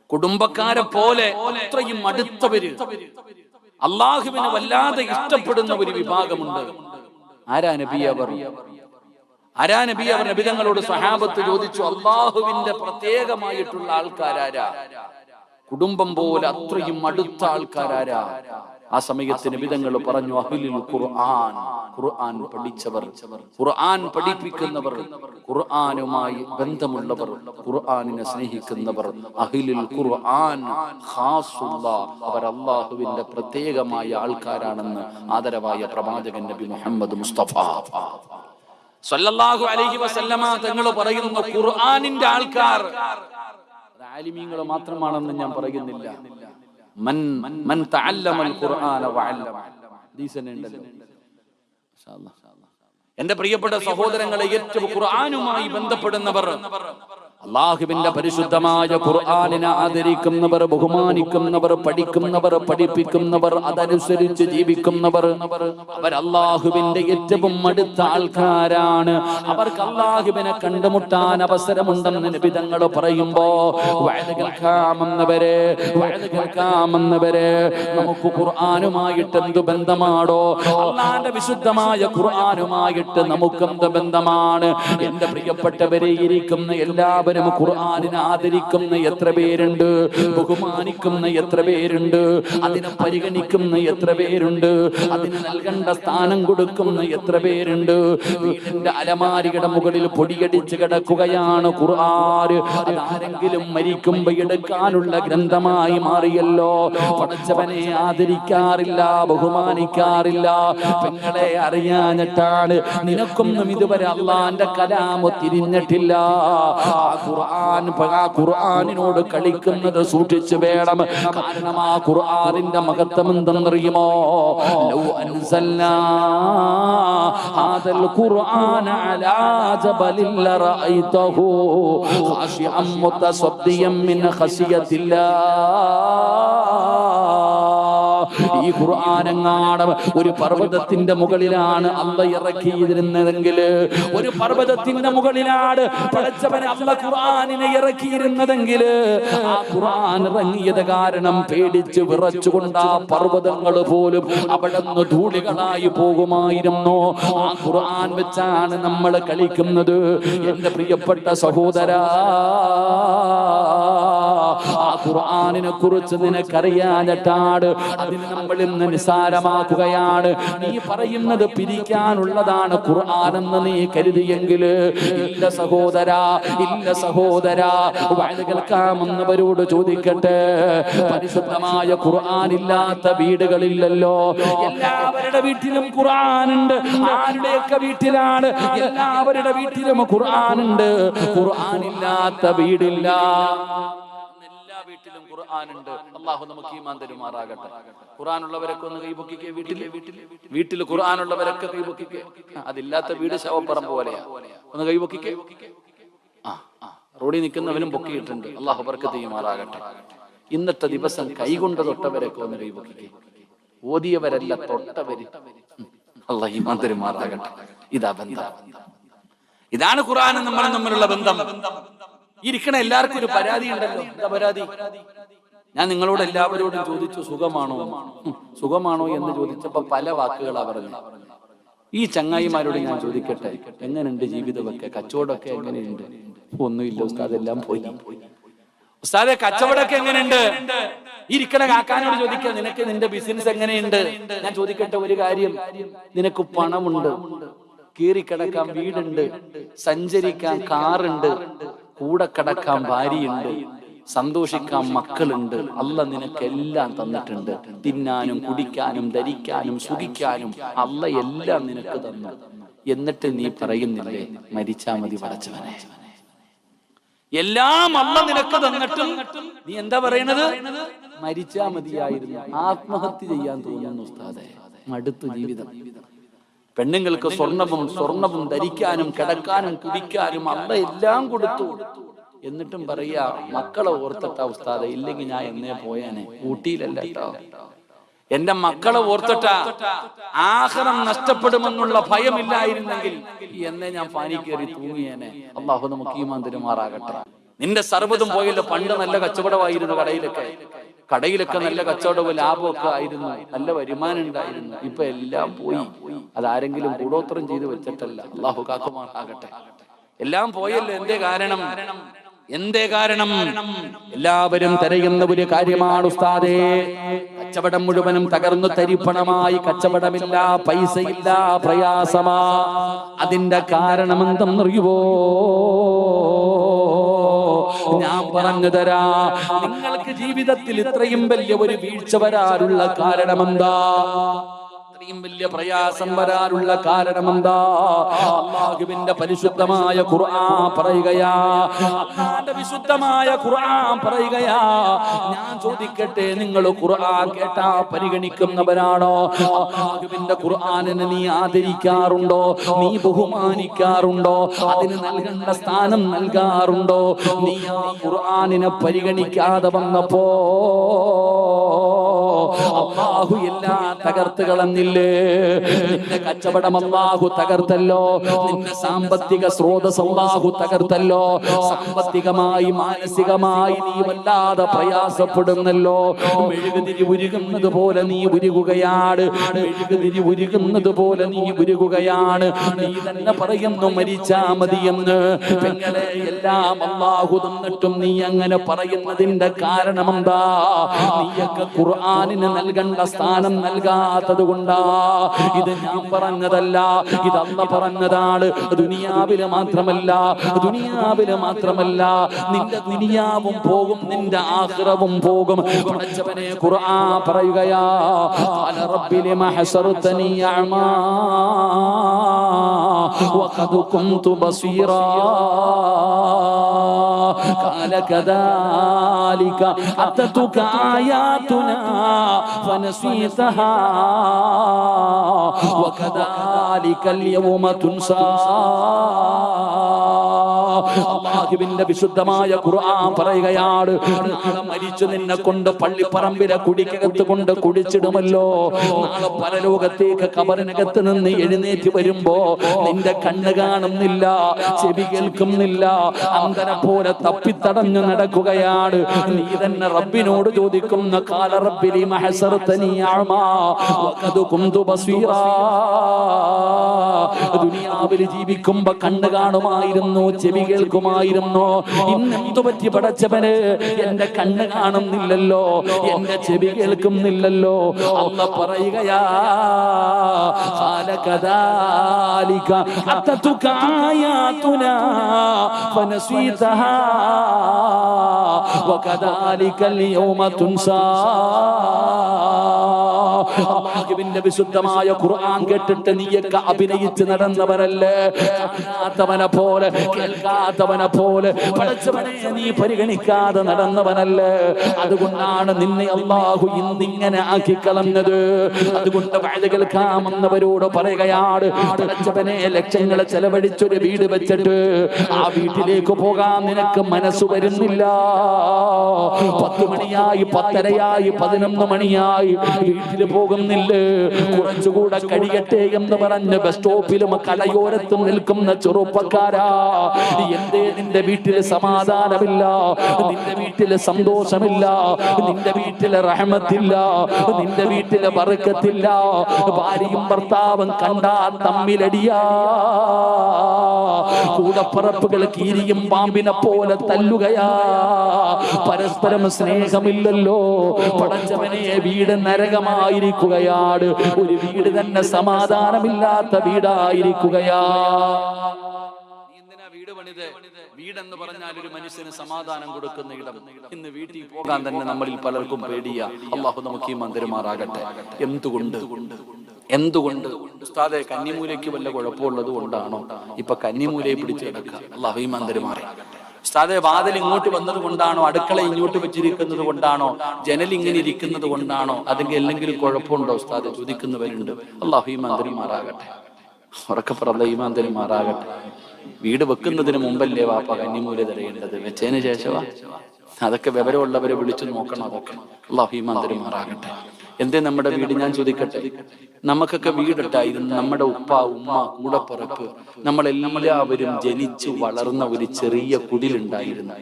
കുടുംബക്കാരെ പോലെ അത്രയും അടുത്തവര്, അല്ലാഹുവിനെ വല്ലാതെ ഇഷ്ടപ്പെടുന്ന ഒരു വിഭാഗമുണ്ട്. ആരാ നബി അവർ? ആരാ നബി അവർ? നബി തങ്ങളോട് സ്വഹാബത്ത് ചോദിച്ചു, അല്ലാഹുവിന്റെ പ്രത്യേകമായിട്ടുള്ള ആൾക്കാരാരാ? കുടുംബം പോലെ അത്രയും അടുത്ത ആൾക്കാരാരാ? ആ സമയത്ത് നബി തങ്ങൾ പറഞ്ഞു, അഹ്ലുൽ ഖുർആൻ. ഖുർആൻ പഠിച്ചവർ, ഖുർആൻ പഠിപ്പിക്കുന്നവർ, ഖുർആനുമായി ബന്ധമുള്ളവർ, ഖുർആനിനെ സ്നേഹിക്കുന്നവർ. അഹ്ലുൽ ഖുർആൻ ഖാസുല്ലാഹ്, അവർ അല്ലാഹുവിന്റെ പ്രത്യേകമായ ആൾക്കാരാണെന്ന് ആദരവായ പ്രവാചകൻ നബി മുഹമ്മദ് മുസ്തഫ സല്ലല്ലാഹു അലൈഹി വസല്ലമ തങ്ങൾ പറയുന്നു, ഖുർആനിന്റെ ആൾക്കാർ ആലിമീങ്ങൾ മാത്രമാണെന്ന് ഞാൻ പറയുന്നില്ല. മൻ തഅല്ലമൽ ഖുർആന വഅല്ലമ. എന്റെ പ്രിയപ്പെട്ട സഹോദരങ്ങളെ, ഏറ്റവും ഖുർആനുമായി ബന്ധപ്പെടുന്നവർ, അല്ലാഹുവിന്റെ പരിശുദ്ധമായ ഖുർആനിനെ ആദരിക്കുന്നവർ, ബഹുമാനിക്കുന്നവർ, പഠിക്കുന്നവർ, പഠിപ്പിക്കുന്നവർ, അതനുസരിച്ച് ജീവിക്കുന്നവർ, അവർ അല്ലാഹുവിന്റെ ഏറ്റവും അടുത്ത ആൾക്കാരാണ്. അവർക്ക് അല്ലാഹുവിനെ കണ്ടുമുട്ടാൻ അവസരമുണ്ടെന്ന് നബി തങ്ങൾ പറയുമ്പോ, വഅദ് കേൾക്കാമെന്നവരെ നമുക്ക് ഖുർആനുമായിട്ട് എന്ത് ബന്ധമാണോ? അല്ലാഹുവിന്റെ വിശുദ്ധമായ ഖുർആനുമായിട്ട് നമുക്ക് എന്ത് ബന്ധമാണ്? എന്റെ പ്രിയപ്പെട്ടവരെ, ഇരിക്കുന്ന എല്ലാവരും ഖുർആനിനെ ആദരിക്കുന്ന എത്ര പേരുണ്ട്? ബഹുമാനിക്കുന്ന എത്ര പേരുണ്ട്? അതിനെ പരിഗണിക്കുന്ന എത്ര പേരുണ്ട്? അതിന് നൽകേണ്ട സ്ഥാനം കൊടുക്കുന്ന എത്ര പേരുണ്ട്? വീടിന്റെ അലമാരിയുടെ മുകളിൽ പൊടിയടിച്ച് കിടക്കുകയാണ് ഖുർആൻ. അതാരെങ്കിലും മരിക്കുമ്പോ എടുക്കാനുള്ള ഗ്രന്ഥമായി മാറിയല്ലോ. പടച്ചവനെ ആദരിക്കാറില്ല, ബഹുമാനിക്കാറില്ല. പെങ്ങളെ, അറിയാഞ്ഞിട്ടാണ്. നിനക്കൊന്നും ഇതുവരെ അള്ളാന്റെ കലാമ് തിരിഞ്ഞിട്ടില്ല. ഖുർആനിനോട് കളിക്കുന്നത് സൂക്ഷിച്ചു വേണം. കാരണം ആ ഖുർആനിന്റെ മഹത്വം എന്തെന്നറിയുമോ? ലൗ അൻസൽനാ ഹാദൽ ഖുർആന അലാ ജബലിൻ ലറഅയ്തഹു ഖാശിഅൻ മുതസദ്ദിയൻ മിൻ ഖശിയത്തില്ലാഹ്. ഈ ഖുർആനെങ്ങാണ് ഒരു പർവ്വതത്തിന്റെ മുകളിലാണ് അല്ലാഹ് ഇറക്കിയിരുന്നതെങ്കിൽ, ഒരു പർവ്വതത്തിന്റെ മുകളിലാണ് പടച്ചവനെ അല്ലാഹ് ഖുർആനിനെ ഇറക്കിയിരുന്നതെങ്കിൽ, ആ ഖുർആൻ ഇറങ്ങിയത് കാരണം പേടിച്ച് വിറച്ചുകൊണ്ട് ആ പർവ്വതങ്ങൾ പോലും അവിടെ നിന്ന് ധൂളികളായി പോകുമായിരുന്നു. ആ ഖുർആൻ വെച്ചാണ് നമ്മൾ കളിക്കുന്നത്. എന്റെ പ്രിയപ്പെട്ട സഹോദരാ, ആ ഖുർആനിനെ കുറിച്ച് നിനക്കറിയാഞ്ഞിട്ടാണ് അതിന് നമ്മൾ ഇന്ന് നിസാരമാക്കുകയാണ്. നീ പറയുന്നത് പിരിക്കാനുള്ളതാണ് ഖുർആൻ എന്ന് നീ കരുതിയെങ്കിൽ, ഇല്ല സഹോദരാ, ഇല്ല സഹോദരാ. വഅദ് കേൾക്കാമെന്നവരോട് ചോദിക്കട്ടെ, പരിശുദ്ധമായ ഖുർആൻ ഇല്ലാത്ത വീടുകളില്ലല്ലോ. എല്ലാവരുടെ വീട്ടിലും ഖുർആൻ ഉണ്ട്. ആരുടെയൊക്കെ വീട്ടിലാണ്? എല്ലാവരുടെ വീട്ടിലും ഖുർആൻ ഉണ്ട്. ഖുർആൻ ഇല്ലാത്ത വീടില്ല. വീട്ടിലും ഖുർആനുണ്ട്. അല്ലാഹു നമുക്ക് ഈമാൻ തരുമാറാകട്ടെ. ഖുർആനുള്ളവരൊക്കെ ഒന്ന് കൈപൊക്കിക്കേ. വീട്ടിൽ ഖുർആനുള്ളവരൊക്കെ കൈപൊക്കിക്കേ. അതില്ലാത്ത വീട് ശവപ്പറമ്പ് പോലെയാ. ഒന്ന് കൈപൊക്കിക്കേ. റോഡിൽ നിൽക്കുന്നവനും പൊക്കിയിട്ടുണ്ട്. അല്ലാഹു ബർക്കത്ത് ചെയ്യുമാറാകട്ടെ. ഇന്നത്തെ ദിവസം കൈകൊണ്ട് തൊട്ടവരൊക്കെ ഒന്ന് കൈപൊക്കിക്കേ. ഓതിയവരല്ല, തൊട്ടവര്. അല്ലാഹു ഈമാൻ തരുമാറാകട്ടെ. ഇതാ ബന്ധം. ഇതാണ് ഖുർആനും നമ്മളും തമ്മിലുള്ള ബന്ധം. ഇരിക്കണ എല്ലാവർക്കും ഒരു പരാതി ഉണ്ടല്ലോ. എന്താ പരാതി? ഞാൻ നിങ്ങളോട് എല്ലാവരോടും ചോദിച്ചു, സുഖമാണോ സുഖമാണോ എന്ന് ചോദിച്ചപ്പോ പല വാക്കുകളാ പറഞ്ഞു. ഈ ചങ്ങായിമാരോട് ഞാൻ ചോദിക്കട്ടെ, എങ്ങനെയുണ്ട് ജീവിതമൊക്കെ, കച്ചവടമൊക്കെ എങ്ങനെയുണ്ട്? ഒന്നുമില്ല ഉസ്താദ്, എല്ലാം പോയി. ഉസ്താദെ കച്ചവടമൊക്കെ എങ്ങനെയുണ്ട്? ഇരിക്കണ കാക്കാനോട് ചോദിക്കാം, നിനക്ക് നിന്റെ ബിസിനസ് എങ്ങനെയുണ്ട്? ഞാൻ ചോദിക്കട്ടെ ഒരു കാര്യം, നിനക്ക് പണമുണ്ട്, കീറിക്കിടക്കാൻ വീടുണ്ട്, സഞ്ചരിക്കാൻ കാറുണ്ട്, കൂടെ കിടക്കാൻ ഭാര്യയുണ്ട്, സന്തോഷിക്കാൻ മക്കളുണ്ട്. അല്ലാഹ് നിനക്കെല്ലാം തന്നിട്ടുണ്ട്. തിന്നാനും കുടിക്കാനും ധരിക്കാനും സുഖിക്കാനും അല്ലാഹ് എല്ലാം നിനക്ക് തന്നു. എന്നിട്ട് നീ പറയുന്നില്ലേ മരിച്ചാ മതി പടച്ചവനെ? എല്ലാം അല്ലാഹ് നിനക്ക് തന്നിട്ടും നീ എന്താ പറയണത്? മരിച്ചാ മതിയായിരുന്നു. ആത്മഹത്യ ചെയ്യാൻ തോന്നുന്നു ഉസ്താദേ, മടുത്തു ജീവിതം. പെണ്ണുങ്ങൾക്ക് സ്വർണവും ധരിക്കാനും കിടക്കാനും കുടിക്കാനും അല്ലാഹ് എല്ലാം കൊടുത്തു. എന്നിട്ടും പറയാ മക്കളെ ഓർത്തിട്ടാ ഉസ്താദെ, ഇല്ലെങ്കിൽ ഞാൻ എന്നേ പോയാനെ. ഊട്ടിയിലല്ല കേട്ടോ, എന്റെ മക്കളെ ഓർത്തിട്ടാ. ആഖിറം നഷ്ടപ്പെടുമെന്നുള്ള ഭയമില്ലായിരുന്നെങ്കിൽ എന്നേ ഞാൻ പാനി കയറി തൂങ്ങിയേനെ. അല്ലാഹു നമുക്ക് ഈമാൻ തരുമാറാകട്ടെ. നിന്റെ സർവ്വതും പോയല്ലോ. പണ്ട് നല്ല കച്ചവടമായിരുന്നു, കടയിലൊക്കെ നല്ല കച്ചവടവും ലാഭമൊക്കെ ആയിരുന്നു, നല്ല വരുമാനം ഉണ്ടായിരുന്നു. ഇപ്പൊ എല്ലാം പോയി. അതാരെങ്കിലും കൂടോത്രം ചെയ്ത് വെച്ചിട്ടല്ല. അല്ലാഹു കാക്കുമാറാകട്ടെ. എല്ലാം പോയല്ലോ. എന്തേ കാരണം? എല്ലാവരും തിരയുന്ന ഒരു കാര്യമാണ് ഉസ്താദേ. കച്ചവടം മുഴുവനും തകർന്നു തരിപ്പണമായി. കച്ചവടമില്ല, പൈസയില്ല, പ്രയാസമാ. അതിന്റെ കാരണം എന്തെന്നറിയുവോ? ഞാൻ പറഞ്ഞു തരാ. നിങ്ങൾക്ക് ജീവിതത്തിൽ ഇത്രയും വലിയ ഒരു വീഴ്ച വരാനുള്ള കാരണമെന്താ? ഇത്രയും വലിയ പ്രയാസം വരാനുള്ള കാരണമെന്താ? അല്ലാഹുവിന്റെ പരിശുദ്ധമായ ഖുർആൻ പറയുകയാ. അല്ലാഹുവിന്റെ വിശുദ്ധമായ ഖുർആൻ പറയുകയാ. ഞാൻ ചോദിക്കട്ടെ, നിങ്ങൾ ഖുർആൻ കേട്ടാ പരിഗണിക്കുന്നവരാണോ? അല്ലാഹുവിന്റെ ഖുർആനിനെ നീ ആദരിക്കാറുണ്ടോ? നീ ബഹുമാനിക്കാറുണ്ടോ? അതിന് നൽകേണ്ട സ്ഥാനം നൽകാറുണ്ടോ? നീ ആ ഖുർആനിനെ പരിഗണിക്കാതെ വന്നപ്പോ അല്ലാഹു എല്ലാം തകർത്ത് കളഞ്ഞില്ലേ? നിന്റെ കച്ചവടം അല്ലാഹു തകർത്തല്ലോ. നിന്റെ സാമ്പത്തിക സ്രോതസ് അല്ലാഹു തകർത്തല്ലോ. സാമ്പത്തികമായി മാനസികമായി നീ വല്ലാതെ പ്രയാസപ്പെടുന്നല്ലോ. മെഴുകുതിരി ഉരുകുന്നത് പോലെ നീ ഉരുകുകയാണ്. മെഴുകുതിരി ഉരുകുന്നത് പോലെ നീ ഉരുകുകയാണ്. നീ തന്നെ പറയുന്നു മരിച്ചാ മതിയെന്ന്. പെങ്ങളെ, എല്ലാം അല്ലാഹു തന്നിട്ടും നീ അങ്ങനെ പറയുന്നതിന്റെ കാരണം എന്താ? നീയൊക്കെ ഖുർആനിന് നൽകേണ്ട സ്ഥാനം നൽകാത്തത് കൊണ്ടാ. ഇത് ഞാൻ പറഞ്ഞതല്ല, ഇത് അല്ലാഹു പറഞ്ഞതാണ്. ദുനിയാവില് മാത്രമല്ല, നിന്റെ ദുനിയാവും പോകും, നിന്റെ ആഖിറവും പോകും. പടച്ചവനെ ഖുർആൻ പറയുകയാ, ഖാല റബ്ബി ലിമ ഹസർതനി അഅമാ വഖദ് കുൻതു ബസീറാ. قال كذلك أتتك آياتنا فنسيتها وكذلك اليوم تنسى. അല്ലാഹുവിന്റെ വിശുദ്ധമായ ഖുർആൻ പറയുകയാണ്, നാളെ മരിച്ചു നിന്നെ കൊണ്ട് പള്ളിപ്പറമ്പിലെ കുടിക്കകത്ത് കൊണ്ട് കുടിച്ചിടുമല്ലോ. നാളെ പരലോകത്തേക്ക് ഖബറിനകത്ത് നിന്ന് എഴുന്നേറ്റ് വരുമ്പോ നിന്റെ കണ്ണ് കാണുന്നില്ല, ചെവി കേൾക്കുന്നില്ല, അന്ധനെ പോലെ തപ്പിത്തടഞ്ഞു നടക്കുകയാണ്. നീ തന്നെ റബ്ബിനോട് ചോദിക്കുന്ന ഖാല റബ്ബി ലിമ ഹസർതനി അഅമാ വഖദ് കുന്തു ബസീറാ. ദുനിയാവിൽ ജീവിക്കുമ്പോ കണ്ണ് കാണുമായിരുന്നു, ചെവി കേൾക്കുമായിരുന്നു. ഇന്നെന്തു പറ്റി പടച്ചവന്? എന്റെ കണ്ണ് കാണുന്നില്ലല്ലോ, എന്റെ ചെവി കേൾക്കുന്നില്ലല്ലോ. അല്ലാഹ് പറയുകയാ, ഖാല കദാലിക അതതുക ആയാതുനാ ഫനസീതഹാ വകദാലികൽ യൗമ തുൻസാ. അല്ലാഹുവിന്റെ വിശുദ്ധമായ ഖുർആൻ കേട്ടിട്ട് നീയൊക്കെ അഭിനയിച്ച് നടന്നവരല്ലേ? കാണാത്തവനെ പോലെ, കേൾക്കാത്തവനെ പോലെ പടച്ചവനെ നീ പരിഗണിക്കാതെ നടന്നവനല്ലേ? അതുകൊണ്ടാണ് നിന്നെ അല്ലാഹു ഇന്നിങ്ങനെ ആക്കി കളഞ്ഞത്. അതുകൊണ്ട് വഅദ കേൾക്കാമെന്നവരോട് പറയുകയാണ്, പടച്ചവനെ ലക്ഷങ്ങളെ ചെലവഴിച്ചൊരു വീട് വെച്ചിട്ട് ആ വീട്ടിലേക്ക് പോകാൻ നിനക്ക് മനസ്സ് വരുന്നില്ല. 10 മണിയായി, 10:30-ആയി, 11 മണിയായി, വീട്ടിൽ പോകുന്നില്ല. കുറച്ചുകൂടെ കഴിയട്ടെ എന്ന് പറഞ്ഞ് ബസ് സ്റ്റോപ്പിലും കലയോരത്തും നിൽക്കുന്ന ചെറുപ്പക്കാരാ, എന്തേ നിന്റെ വീട്ടില് സമാധാനമില്ല, നിന്റെ വീട്ടില് സന്തോഷമില്ല, നിന്റെ വീട്ടില് റഹ്മത്തില്ല, നിന്റെ വീട്ടില് ബർക്കത്തില്ല. ഭാര്യയും ഭർത്താവും കണ്ടാ തമ്മിലടിയാ, കൂടപ്പറപ്പുകൾ കീരിയും പാമ്പിനെ പോലെ തല്ലുകയാ, പരസ്പരം സ്നേഹമില്ലല്ലോ. പടച്ചവനെ വീട് നരകമായിരിക്കുകയാണ്, ഒരു വീട് തന്നെ സമാധാനമില്ലാത്ത വീടായിരിക്കുകയാ. വീടെന്ന് പറഞ്ഞാൽ ഒരു മനുഷ്യന് സമാധാനം കൊടുക്കുന്ന ഇടം. ഇന്ന് വീട്ടിൽ പോകാൻ തന്നെ നമ്മളിൽ പലർക്കും പേടിയാ. അള്ളാഹു നമുക്ക് ഈ മന്ദിരമാറാകട്ടെ. എന്തുകൊണ്ട് ഉസ്താദെ കന്നിമൂലയ്ക്ക് വല്ല കുഴപ്പമുള്ളത് കൊണ്ടാണോ ഇപ്പൊ കന്നിമൂലയെ പിടിച്ചു കിടക്കുക? അള്ളാഹു ഈ മന്ദിരമാറാകട്ടെ. ഉസ്താദെ വാതിൽ ഇങ്ങോട്ട് വന്നത് കൊണ്ടാണോ, അടുക്കള ഇങ്ങോട്ട് വെച്ചിരിക്കുന്നത് കൊണ്ടാണോ, ജനൽ ഇങ്ങനെ ഇരിക്കുന്നത് കൊണ്ടാണോ, അതിന്റെ എന്തെങ്കിലും കുഴപ്പമുണ്ടോ ഉസ്താദെ ചോദിക്കുന്നവരുണ്ട്. അള്ളാഹു ഈ മന്ദിരമാറാകട്ടെ. ഉറക്കെ പറഞ്ഞ ഈ മന്ദിരമാറാകട്ടെ. വീട് വെക്കുന്നതിന് മുമ്പല്ലേ വാപ്പ കന്നിമൂല തരയേണ്ടത്, വെച്ചതിന് ശേഷമാ. അതൊക്കെ വിവരമുള്ളവരെ വിളിച്ചു നോക്കണം. അതൊക്കെ അല്ലാഹു ഈ മന്ദിരമാറാകട്ടെ. എന്തേ നമ്മുടെ വീട്? ഞാൻ ചോദിക്കട്ടെ, നമുക്കൊക്കെ വീടുണ്ടായിരുന്നു. നമ്മുടെ ഉപ്പ, ഉമ്മ, കൂടപ്പിറപ്പ്, നമ്മളെല്ലാവരും ജനിച്ചു വളർന്ന ഒരു ചെറിയ കുടിലുണ്ടായിരുന്നു.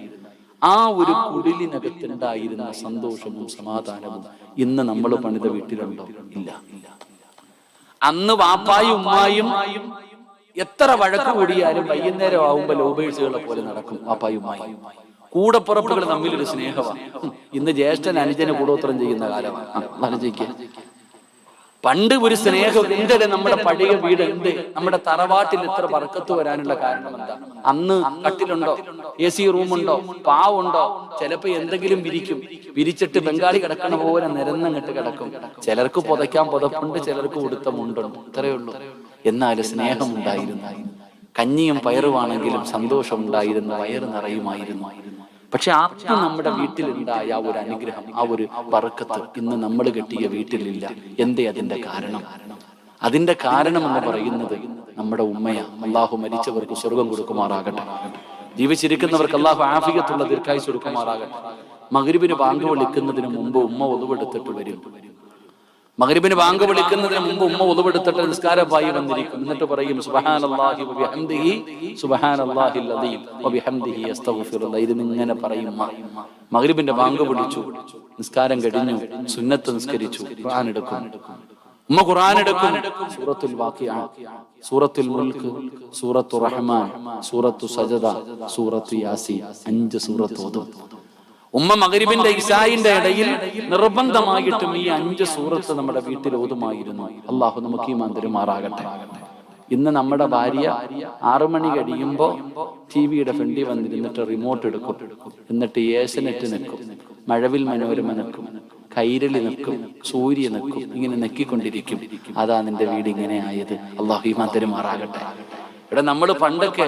ആ ഒരു കുടിലിനകത്തുണ്ടായിരുന്ന സന്തോഷവും സമാധാനവും ഇന്ന് നമ്മൾ പണിത വീട്ടിലുണ്ടോ? ഇല്ല. അന്ന് വാപ്പായും ഉമ്മായും എത്ര വഴക്ക് കൂടിയാലും വൈകുന്നേരം ആവുമ്പോ ലോബേഴ്സുകളെ പോലെ നടക്കും വാപ്പായും ഉമ്മായും. കൂടപ്പുറപ്പുകൾ തമ്മിലൊരു സ്നേഹമാണ്. ഇന്ന് ജ്യേഷ്ഠൻ അനുജന് കൂടോത്രം ചെയ്യുന്ന കാലമാണ്. ആലോചിക്കുക, പണ്ട് ഒരു സ്നേഹം. എന്തല്ലേ നമ്മുടെ പഴയ വീട്, എന്ത് നമ്മുടെ തറവാട്ടിൽ ഇത്ര ബർക്കത്ത് വരാനുള്ള കാരണം എന്താ? അന്ന് കട്ടിലുണ്ടോ, AC റൂമുണ്ടോ, പാവുണ്ടോ, ചിലപ്പോ എന്തെങ്കിലും വിരിച്ചിട്ട് ബംഗാളി കിടക്കണ പോലെ നിരന്നങ്ങിട്ട് കിടക്കും. ചിലർക്ക് പുതയ്ക്കാൻ പുതപ്പുണ്ട്, ചിലർക്ക് ഉടുത്ത മുണ്ടുണ്ട്, ഇത്രയേ ഉള്ളൂ. എന്നാൽ സ്നേഹമുണ്ടായിരുന്നു. കഞ്ഞിയും പയറുവാണെങ്കിലും സന്തോഷമുണ്ടായിരുന്നു, വയറ് നിറയുമായിരുന്നു. പക്ഷെ ആദ്യം നമ്മുടെ വീട്ടിലുണ്ടായ ആ ഒരു അനുഗ്രഹം, ആ ഒരു ബർക്കത്ത് ഇന്ന് നമ്മൾ കെട്ടിയ വീട്ടിലില്ല. എന്തേ അതിന്റെ കാരണം? അതിന്റെ കാരണം എന്ന് പറയുന്നത് നമ്മുടെ ഉമ്മയാ. അള്ളാഹു മരിച്ചവർക്ക് സ്വർഗം കൊടുക്കുമാറാകട്ടെ. ജീവിച്ചിരിക്കുന്നവർക്ക് അള്ളാഹു ആഫിയത്തുള്ള ദീർഘായുസ്സ് കൊടുക്കുമാറാകട്ടെ. മഗ്രിബിന് ബാങ്ക് വിളിക്കുന്നതിന് മുമ്പ് ഉമ്മ ഒതുവെടുത്തിട്ട് വരും. മഗ്രിബിന് ബാങ്ക് വിളിക്കുന്നതിന് മുമ്പ് ഉമ്മ ഒതുവെടുത്തിട്ട് നിസ്കാരമായി വന്നിരിക്കും. എന്നിട്ട് പറയും സുബ്ഹാനല്ലാഹി വബിഹംദിഹി സുബ്ഹാനല്ലാഹിൽ അദീം വബിഹംദിഹി അസ്തഗ്ഫിറുല്ലാഹ്. ഇത് ഇങ്ങനെ പറയും. മഗ്രിബിന്റെ ബാങ്ക് വിളിച്ചു, നിസ്കാരം കഴിഞ്ഞു, സുന്നത്ത് നിസ്കരിച്ചു, ഖുർആൻ എടുക്കും. ഉമ്മ ഖുർആൻ എടുക്കും. സൂറത്തുൽ വാഖിഅ, സൂറത്തുൽ മുൽക്ക്, സൂറത്തുർ റഹ്മാൻ, സൂറത്തു സജദ, സൂറത്തു യാസീൻ, 5 സൂറത്ത് ഓതും. ഉമ്മ മഗ്രിബിന്റെ ഇശായിന്റെ ഇടയിൽ നിർബന്ധമായിട്ടും ഈ 5 സൂറത്ത് നമ്മുടെ വീട്ടിൽ ഓതുമായിരുന്നു. അള്ളാഹു നമുക്ക് ഈ മന്ദിരമാറാകട്ടെ. ഇന്ന് നമ്മുടെ ഭാര്യ 6 മണി കഴിയുമ്പോ ടിവിയുടെ ഫ്രണ്ടിൽ വന്നിരുന്നിട്ട് റിമോട്ട് എടുക്കും. എന്നിട്ട് ഏഷ്യനെറ്റ് നിൽക്കും, മഴവിൽ മനോരമ നിൽക്കും, കൈരളി നിൽക്കും, സൂര്യ നിൽക്കും, ഇങ്ങനെ നെക്കിക്കൊണ്ടിരിക്കും. അതാ നിന്റെ വീട് ഇങ്ങനെ ആയത്. അള്ളാഹു ഈ മന്ദിരമാറാകട്ടെ. നമ്മൾ പണ്ടൊക്കെ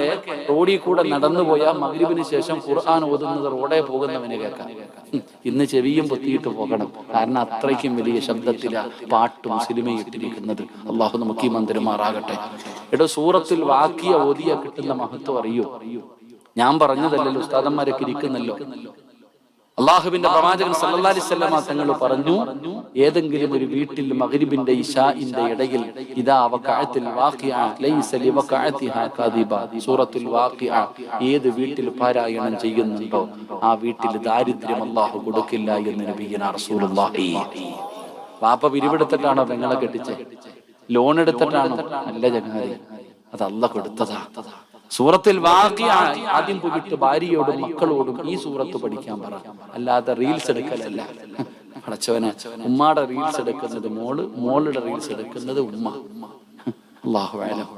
റോഡിൽ കൂടെ നടന്നു പോയാൽ മഗ്‌രിബിന് ശേഷം ഖുർആൻ ഓതുന്നത് റോഡേ പോകുന്നവന് കേൾക്കാം. ഇന്ന് ചെവിയും പൊത്തിയിട്ട് പോകണം, കാരണം അത്രയ്ക്കും വലിയ ശബ്ദത്തിലാ പാട്ടും സിനിമയും ഇട്ടിരിക്കുന്നത്. അള്ളാഹു നമുക്ക് ഈ മന്ദിരമാറാകട്ടെ. എടോ, സൂറത്തുൽ വാഖിയ ഓതിയ കിട്ടുന്ന മഹത്വം അറിയോ? ഞാൻ പറഞ്ഞതല്ലല്ലോ, ഉസ്താദന്മാരൊക്കെ ഇരിക്കുന്നല്ലോ. അള്ളാഹുവിന്റെ പ്രവാചകൻ സല്ലല്ലാഹു അലൈഹി വസല്ലമ തങ്ങൾ പറഞ്ഞു, ഏതെങ്കിലും ഒരു വീട്ടിൽ മഗ്‌രിബിന്റെ ഇശാഇന്റെ ഇടയിൽ ഇദാ വഖഅത്തിൽ വാഖിഅ ലൈസ ലിവഖഅതിഹാ കാദിബ, സൂറത്തുൽ വാഖിഅ ഏത് വീട്ടിൽ പാരായണം ചെയ്യുന്നുണ്ടോ ആ വീട്ടിൽ ദാരിദ്ര്യം അള്ളാഹു കൊടുക്കില്ല എന്ന് നബിയുനാ റസൂലുള്ളാഹി. വാപ്പ പിരിവെടുത്തിട്ടാണോ പെങ്ങളെ കെട്ടിച്ചേ? ലോൺ എടുത്തിട്ടാണോ? അല്ല ചങ്ങാതി, അത് അള്ളാഹ് കൊടുത്തതാ. സൂറത്തിൽ വാഖിഅ ആദ്യം പോയിട്ട് ഭാര്യയോടും മക്കളോടും ഈ സൂറത്ത് പഠിക്കാൻ പറ, അല്ലാതെ റീൽസ് എടുക്കലല്ല. പടച്ചവനെ, ഉമ്മാടെ റീൽസ് എടുക്കുന്നത് മോള്, മോളുടെ റീൽസ് എടുക്കുന്നത് ഉമ്മ. അല്ലാഹു അഅലം.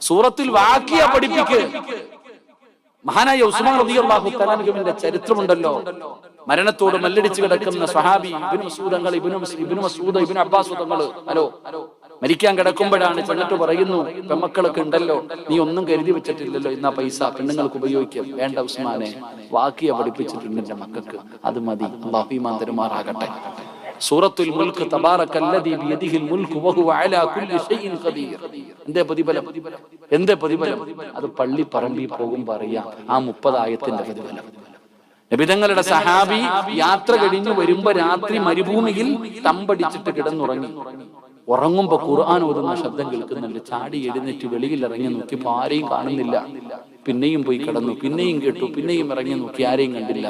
സൂറത്തിൽ വാഖിഅ പഠിപ്പിക്ക്. മഹാനായ ഉസ്മാൻ റളിയല്ലാഹു തആല അൻഹുവിന്റെ ചരിത്രമുണ്ടല്ലോ. മരണത്തോട് മല്ലടിച്ച് കിടക്കുന്ന സ്വഹാബി ഇബ്നു മസ്ഊദ് തങ്ങൾ, ഇബ്നു മസ്ഊദ്, ഇബ്നു അബ്ബാസ് തങ്ങൾ മരിക്കാൻ കിടക്കുമ്പോഴാണ് ചെന്നിട്ട് പറയുന്നു, പെമ്മക്കളൊക്കെ ഉണ്ടല്ലോ, നീ ഒന്നും കരുതി വെച്ചിട്ടില്ലല്ലോ, ഇന്നാ പൈസ പെണ്ണുങ്ങൾക്ക് ഉപയോഗിക്കാം. വേണ്ട ഉസ്മാനെ, വാഖിഅ പഠിപ്പിച്ചിട്ടുണ്ട് എന്റെ മക്കൾക്ക്, അത് മതി. അല്ലാഹു ഈമാൻ തരുമാറാകട്ടെ. സൂറത്തുൽ മുൽക്ക്, തബാറകല്ലദീ ബിയദിഹിൽ മുൽക്കു വഹുവ അലാ കുല്ലി ഷൈഇൻ ഖദീർ. എന്തേ പ്രതിഫലം, എന്തേ പ്രതിഫലം? അത് പള്ളി പറമ്പിൽ പോകുമ്പോൾ അറിയാം ആ 30 ആയത്തിന്റെ പ്രതിഫലം. നബിതങ്ങളുടെ സഹാബി യാത്ര കഴിഞ്ഞു വരുമ്പോ രാത്രി മരുഭൂമിയിൽ തമ്പടിച്ചിട്ട് കിടന്നുറങ്ങി. ഉറങ്ങുമ്പോ ഖുർആൻ ഓതുന്ന ശബ്ദം കേൾക്കുന്നുണ്ട്. ചാടി എഴുന്നേറ്റ് വെളിയിൽ ഇറങ്ങി നോക്കിയപ്പോ ആരെയും കാണുന്നില്ല. പിന്നെയും പോയി കിടന്നു, പിന്നെയും കേട്ടു, പിന്നെയും ഇറങ്ങി നോക്കി, ആരെയും കണ്ടില്ല.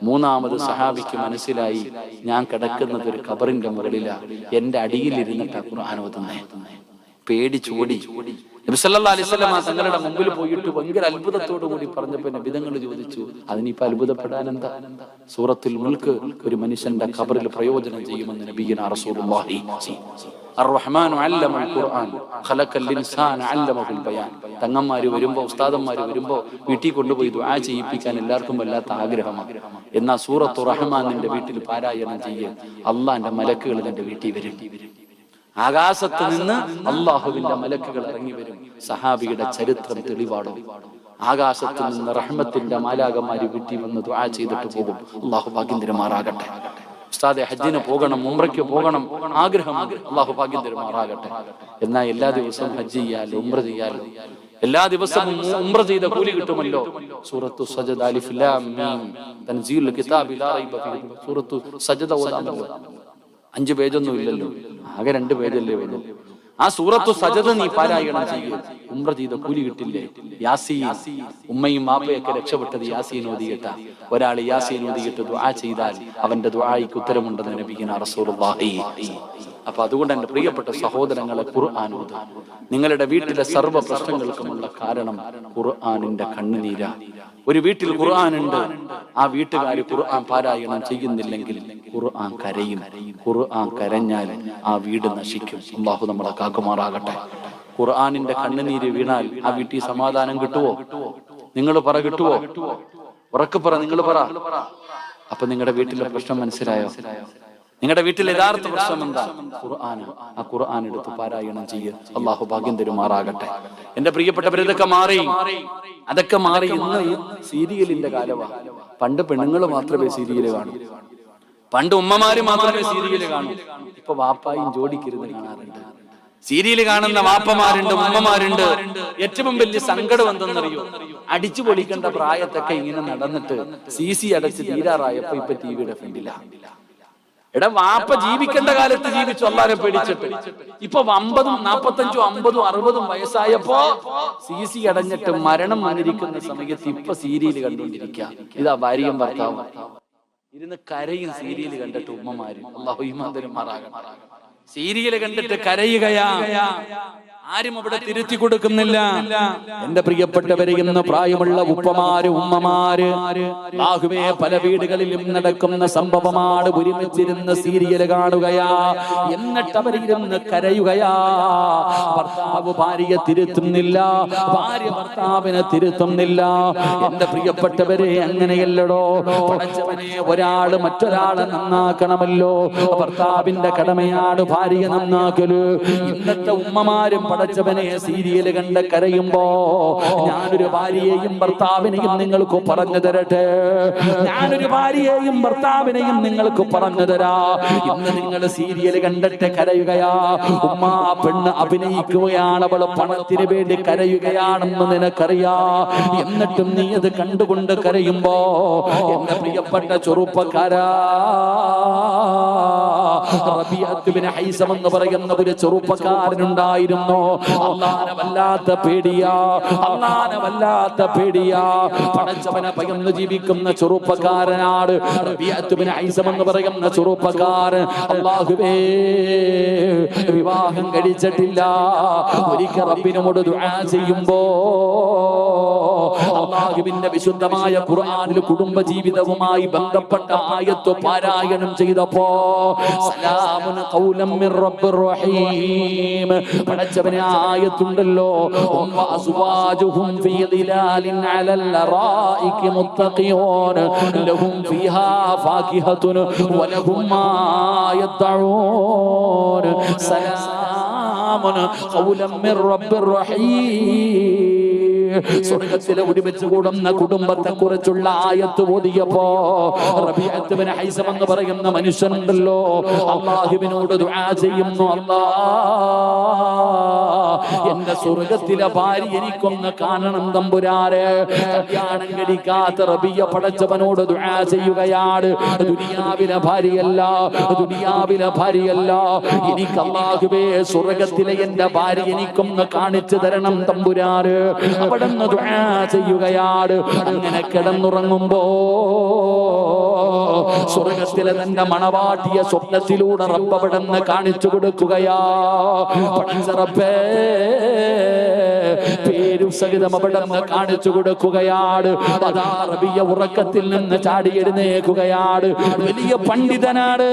മൂന്നാമത് സഹാബിക്ക് മനസ്സിലായി, ഞാൻ കിടക്കുന്നത് ഒരു ഖബറിന്റെ മുകളിലാ, എന്റെ അടിയിൽ ഇരുന്നിട്ടാ ഖുർആൻ ഓതുന്നേ. പേടിച്ചോടി. നബി സല്ലല്ലാഹു അലൈഹി വസല്ലം തങ്ങളുടെ മുമ്പിൽ പോയിട്ട് ഭയങ്കര അത്ഭുതത്തോടു കൂടി പറഞ്ഞപ്പോ നബിതങ്ങൾ ചോദിച്ചു, അതിനിപ്പോ അത്ഭുതപ്പെടാൻ എന്താ? സൂറത്തുൽ മുൽക്ക് ഒരു മനുഷ്യന്റെ ഖബറിൽ പ്രയോജനം ചെയ്യുമെന്ന് നബിയുനാ റസൂലുള്ളാഹി. അർ-റഹ്മാനു അല്ലമൽ ഖുർആൻ ഖലഖൽ ഇൻസാന അല്ലമഹുൽ ബയാൻ. തങ്ങന്മാര് വരുമ്പോ, ഉസ്താദന്മാര് വരുമ്പോ വീട്ടിൽ കൊണ്ടുപോയി ദുആ ചെയ്യിപ്പിക്കാൻ എല്ലാവർക്കും വല്ലാത്ത ആഗ്രഹമാണ്. എന്നാ സൂറത്തുർ റഹ്മാൻ നിന്റെ വീട്ടിൽ പാരായണം ചെയ്യേ, അള്ളാന്റെ മലക്കുകൾ നിന്റെ വീട്ടിൽ വരും. ആകാശത്ത് നിന്ന് അള്ളാഹുവിന്റെ മലക്കുകൾ ഇറങ്ങി വരും. സഹാബിയുടെ ചരിത്രം തെളിവാടോ. ആകാശത്ത് നിന്ന് റഹ്മത്തിന്റെ മാലാകമാരി വീട്ടിൽ വന്ന് ദുആ ചെയ്തിട്ട് പോകും. അള്ളാഹു ഭാഗ്യം തരുമാറാകട്ടെ. ഉസ്താദെ, ഹജ്ജിന് പോകണം, ഉംറയ്ക്ക് പോകണം ആഗ്രഹം, അള്ളാഹു ഭാഗ്യം തരുമാറാകട്ടെ. എന്നാൽ എല്ലാ ദിവസവും ഹജ്ജ് ചെയ്യാലോ, ഉംറ ചെയ്യാലോ. എല്ലാ ദിവസവും ഉംറ ചെയ്ത കൂലി കിട്ടുമല്ലോ. സൂറത്തു സജദ, അലിഫ് ലാം മീം തൻസീലുൽ കിതാബി ലാ റൈബ ഫീഹി. സൂറത്തു സജദ ഓതാമല്ലോ. 5 പേജൊന്നും ഇല്ലല്ലോ, ആകെ 2 പേജല്ലേ വരും. ആ സൂറത്തു സജദ നീ പാരായണം ചെയ്യുക, ഉംറ ചെയ്ത കൂലി കിട്ടില്ലേ. യാസീൻ, ഉമ്മയും മാപ്പയൊക്കെ രക്ഷപ്പെട്ടത് യാസീൻ ഓതിയിട്ട. ഒരാൾ യാസീൻ ഓതിയിട്ട് ദുആ ചെയ്താൽ അവന്റെ ദുആയ്ക്ക് ഉത്തരമുണ്ടെന്ന് നബിയുനാ റസൂലുള്ളാഹി. അപ്പൊ അതുകൊണ്ട് എന്റെ പ്രിയപ്പെട്ട സഹോദരങ്ങളെ, ഖുർആൻ ഓതുക. നിങ്ങളുടെ വീട്ടിലെ സർവ്വ പ്രശ്നങ്ങൾക്കുമുള്ള കാരണം ഖുർആനിന്റെ കണ്ണുനീരാ. ഒരു വീട്ടിൽ ഖുർആൻ ഉണ്ട്, ആ വീട്ടുകാർ ഖുർആൻ പാരായണം ചെയ്യുന്നില്ലെങ്കിൽ ഖുർആൻ കരയും. ഖുർആൻ കരഞ്ഞാൽ ആ വീട് നശിക്കും. അല്ലാഹു നമ്മളെ കാക്കുമാറാകട്ടെ. ഖുർആനിന്റെ കണ്ണുനീര് വീണാൽ ആ വീട്ടിൽ സമാധാനം കിട്ടുവോ? നിങ്ങൾ പറ, കിട്ടുവോ? ഉറക്കെ പറ, നിങ്ങൾ പറ. അപ്പൊ നിങ്ങളുടെ വീട്ടിലെ പ്രശ്നം മനസ്സിലായോ? നിങ്ങളുടെ വീട്ടിൽ യഥാർത്ഥ പ്രശ്നം എന്താ? ഖുർആൻ. ആ ഖുർആൻ എടുത്ത് പാരായണം ചെയ്യുക. അള്ളാഹു ഭാഗ്യം തരുമാറാകട്ടെ. എന്റെ പ്രിയപ്പെട്ടവർ, ഇതൊക്കെ മാറി, അതൊക്കെ മാറി. ഇന്ന് ഈ സീരിയലിന്റെ കാലമാണ്. പണ്ട് പെണ്ണുങ്ങൾ മാത്രമേ സീരിയല് കാണൂ, പണ്ട് ഉമ്മമാര് മാത്രമേ സീരിയല് കാണൂ. ഇപ്പൊ വാപ്പായും ജോഡിക്കിരുന്ന് കാണാറുണ്ട്. സീരിയല് കാണുന്ന വാപ്പമാരുണ്ട്, ഉമ്മമാരുണ്ട്. ഏറ്റവും വലിയ സങ്കടം എന്തെന്നറിയോ? അടിച്ചു പൊളിക്കേണ്ട പ്രായത്തൊക്കെ ഇങ്ങനെ നടന്നിട്ട് CC അടച്ച് തീരാറായപ്പോ ഇപ്പൊ ടിവിയുടെ ഫ്രണ്ടില. എടാ, വാപ്പ ജീവിക്കേണ്ട കാലത്ത് ജീവിച്ചു, അല്ലാഹുവിനെ പേടിച്ചിട്ട്. ഇപ്പൊ 50, 45, 50, 60 വയസ്സായപ്പോ CC അടഞ്ഞിട്ട് മരണം വന്നിരിക്കുന്ന സമയത്ത് ഇപ്പൊ സീരിയല് കണ്ടുകൊണ്ടിരിക്കുക. ഇതാ ഭാര്യയും ഭർത്താവും ഇരുന്ന് കരയും സീരിയല് കണ്ടിട്ട്. ഉമ്മമാര്, അല്ലാഹു ഈമാൻ തരുമാറാകട്ടെ, സീരിയല് കണ്ടിട്ട് കരയുകയാ. ആരും അവിടെ തിരുത്തി കൊടുക്കുന്നില്ല. എന്റെ പ്രിയപ്പെട്ടവരെ, ഇന്ന് പ്രായമുള്ള ഉപ്പമാര്, ഉമ്മമാര്, അല്ലാഹുവേ, പല വീടുകളിലും നടക്കുന്ന സംഭവമാണ്. ഒരുമിച്ചിരുന്ന് സീരിയല് കാണുകയാ, എന്നിട്ട് അവരിരുന്ന് കരയുകയാ. ഭർത്താവ് ഭാര്യയെ തിരുത്തുന്നില്ല, ഭാര്യ ഭർത്താവിനെ തിരുത്തുന്നില്ല. എന്റെ പ്രിയപ്പെട്ടവരെ, അങ്ങനെയല്ലടോ. പടച്ചവനെ, ഒരാള് മറ്റൊരാളെ നന്നാക്കണമല്ലോ. ഭർത്താവിന്റെ കടമയാണ് ഭാര്യയെ നന്നാക്കല്. ഇന്നത്തെ ഉമ്മമാരും പടച്ചവനെ സീരിയൽ കണ്ട് കരയുമ്പോ ഞാനൊരു ഭാര്യയെയും ഭർത്താവിനെയും നിങ്ങൾക്ക് പറഞ്ഞു തരട്ടെ. ഞാനൊരു ഭാര്യയെയും ഭർത്താവിനെയും നിങ്ങൾക്ക് പറഞ്ഞു തരാ. ഇന്ന് നിങ്ങൾ സീരിയൽ കണ്ടിട്ട് കരയുകയാ. ഉമ്മ പെണ്ണ് അഭിനയിക്കുകയാണ്, അവള് പണത്തിന് വേണ്ടി കരയുകയാണെന്ന് നിനക്കറിയാ. എന്നിട്ടും നീ അത് കണ്ടുകൊണ്ട് കരയുമ്പോ എന്റെ പ്രിയപ്പെട്ട ചെറുപ്പക്കാരാ, റബീഅത്ത് ബിൻ ഹൈസം എന്ന് പറയുന്ന ഒരു ചെറുപ്പക്കാരനുണ്ടായിരുന്നു. അല്ലാഹുവിനെ വല്ലാത്ത പേടിയാ, അല്ലാഹുവിനെ വല്ലാത്ത പേടിയാ. പടച്ചവനെ ഭയന്ന് ജീവിക്കുന്ന ചെറുപ്പക്കാരനാണ് റബീഅത്ത് ബിൻ ഹൈസം എന്ന് പറയുന്ന ചെറുപ്പക്കാരൻ. അല്ലാഹുവേ, വിവാഹം കഴിച്ചിട്ടില്ല. ഒരിക്കൽ റബ്ബിനോട് ദുആ ചെയ്യുമ്പോ അല്ലാഹുവിന്റെ വിശുദ്ധമായ ഖുർആനിൽ കുടുംബ ജീവിതവുമായി ബന്ധപ്പെട്ട ആയത്ത് പാരായണം ചെയ്തപ്പോ സലാമുൻ ഖൗലൻ മിർ റബ്ബിർ റഹീം, പടച്ചവനെ ആയത്തുണ്ടല്ലോ, വഅസ്വാജുഹും ഫീ ദിലാലിൻ അലൽ അറായികി മുത്തഖിയൂൻ ലഹും ഫീഹാ ഫാകിഹത്തുൻ വലഹും മാ യദ്ഊൻ സലാമുൻ ഖൗലൻ മിർ റബ്ബിർ റഹീം. സ്വർഗ്ഗത്തിലെ ഒരുമിച്ച് കൂടുന്ന കുടുംബത്തെ കുറിച്ചുള്ള ആയത്ത് ഓതിയപ്പോ റബീഅത്ത് ബിൻ ഹൈസം എന്ന് പറയുന്ന മനുഷ്യനുണ്ടല്ലോ, അല്ലാഹുവിനോട് ദുആ ചെയ്യുന്നു, എന്റെ സ്വർഗ്ഗത്തിലെ ഭാര്യ എനിക്കൊന്ന് കാണണം തമ്പുരാനെ. കല്യാണം കഴിക്കാത്ത റബിയ പടച്ചവനോട് ദുആ ചെയ്യുകയാണ്. ദുനിയാവിലെ ഭാര്യയല്ല, ദുനിയാവിലെ ഭാര്യയല്ല, എനിക്ക് അല്ലാഹുവേ സ്വർഗ്ഗത്തിലെ എന്റെ ഭാര്യ എനിക്കൊന്ന് കാണിച്ചു തരണം തമ്പുരാനെ. അവിടുന്ന് ദുആ ചെയ്യുകയാണ്. അങ്ങനെ കിടന്നുറങ്ങുമ്പോ സ്വർഗ്ഗത്തിലെ തന്റെ മണവാട്ടിയ സ്വപ്നത്തിലൂടെ റബ്ബ് അവിടുന്ന് കാണിച്ചു കൊടുക്കുകയാ. പടച്ച റബ്ബേ, പേരും സഹിതം അവിടുന്ന് കാണിച്ചു കൊടുക്കുകയാണ്. അതാ റബിയ ഉറക്കത്തിൽ നിന്ന് ചാടി എഴുന്നേൽക്കുകയാണ്. വലിയ പണ്ഡിതനാണ്.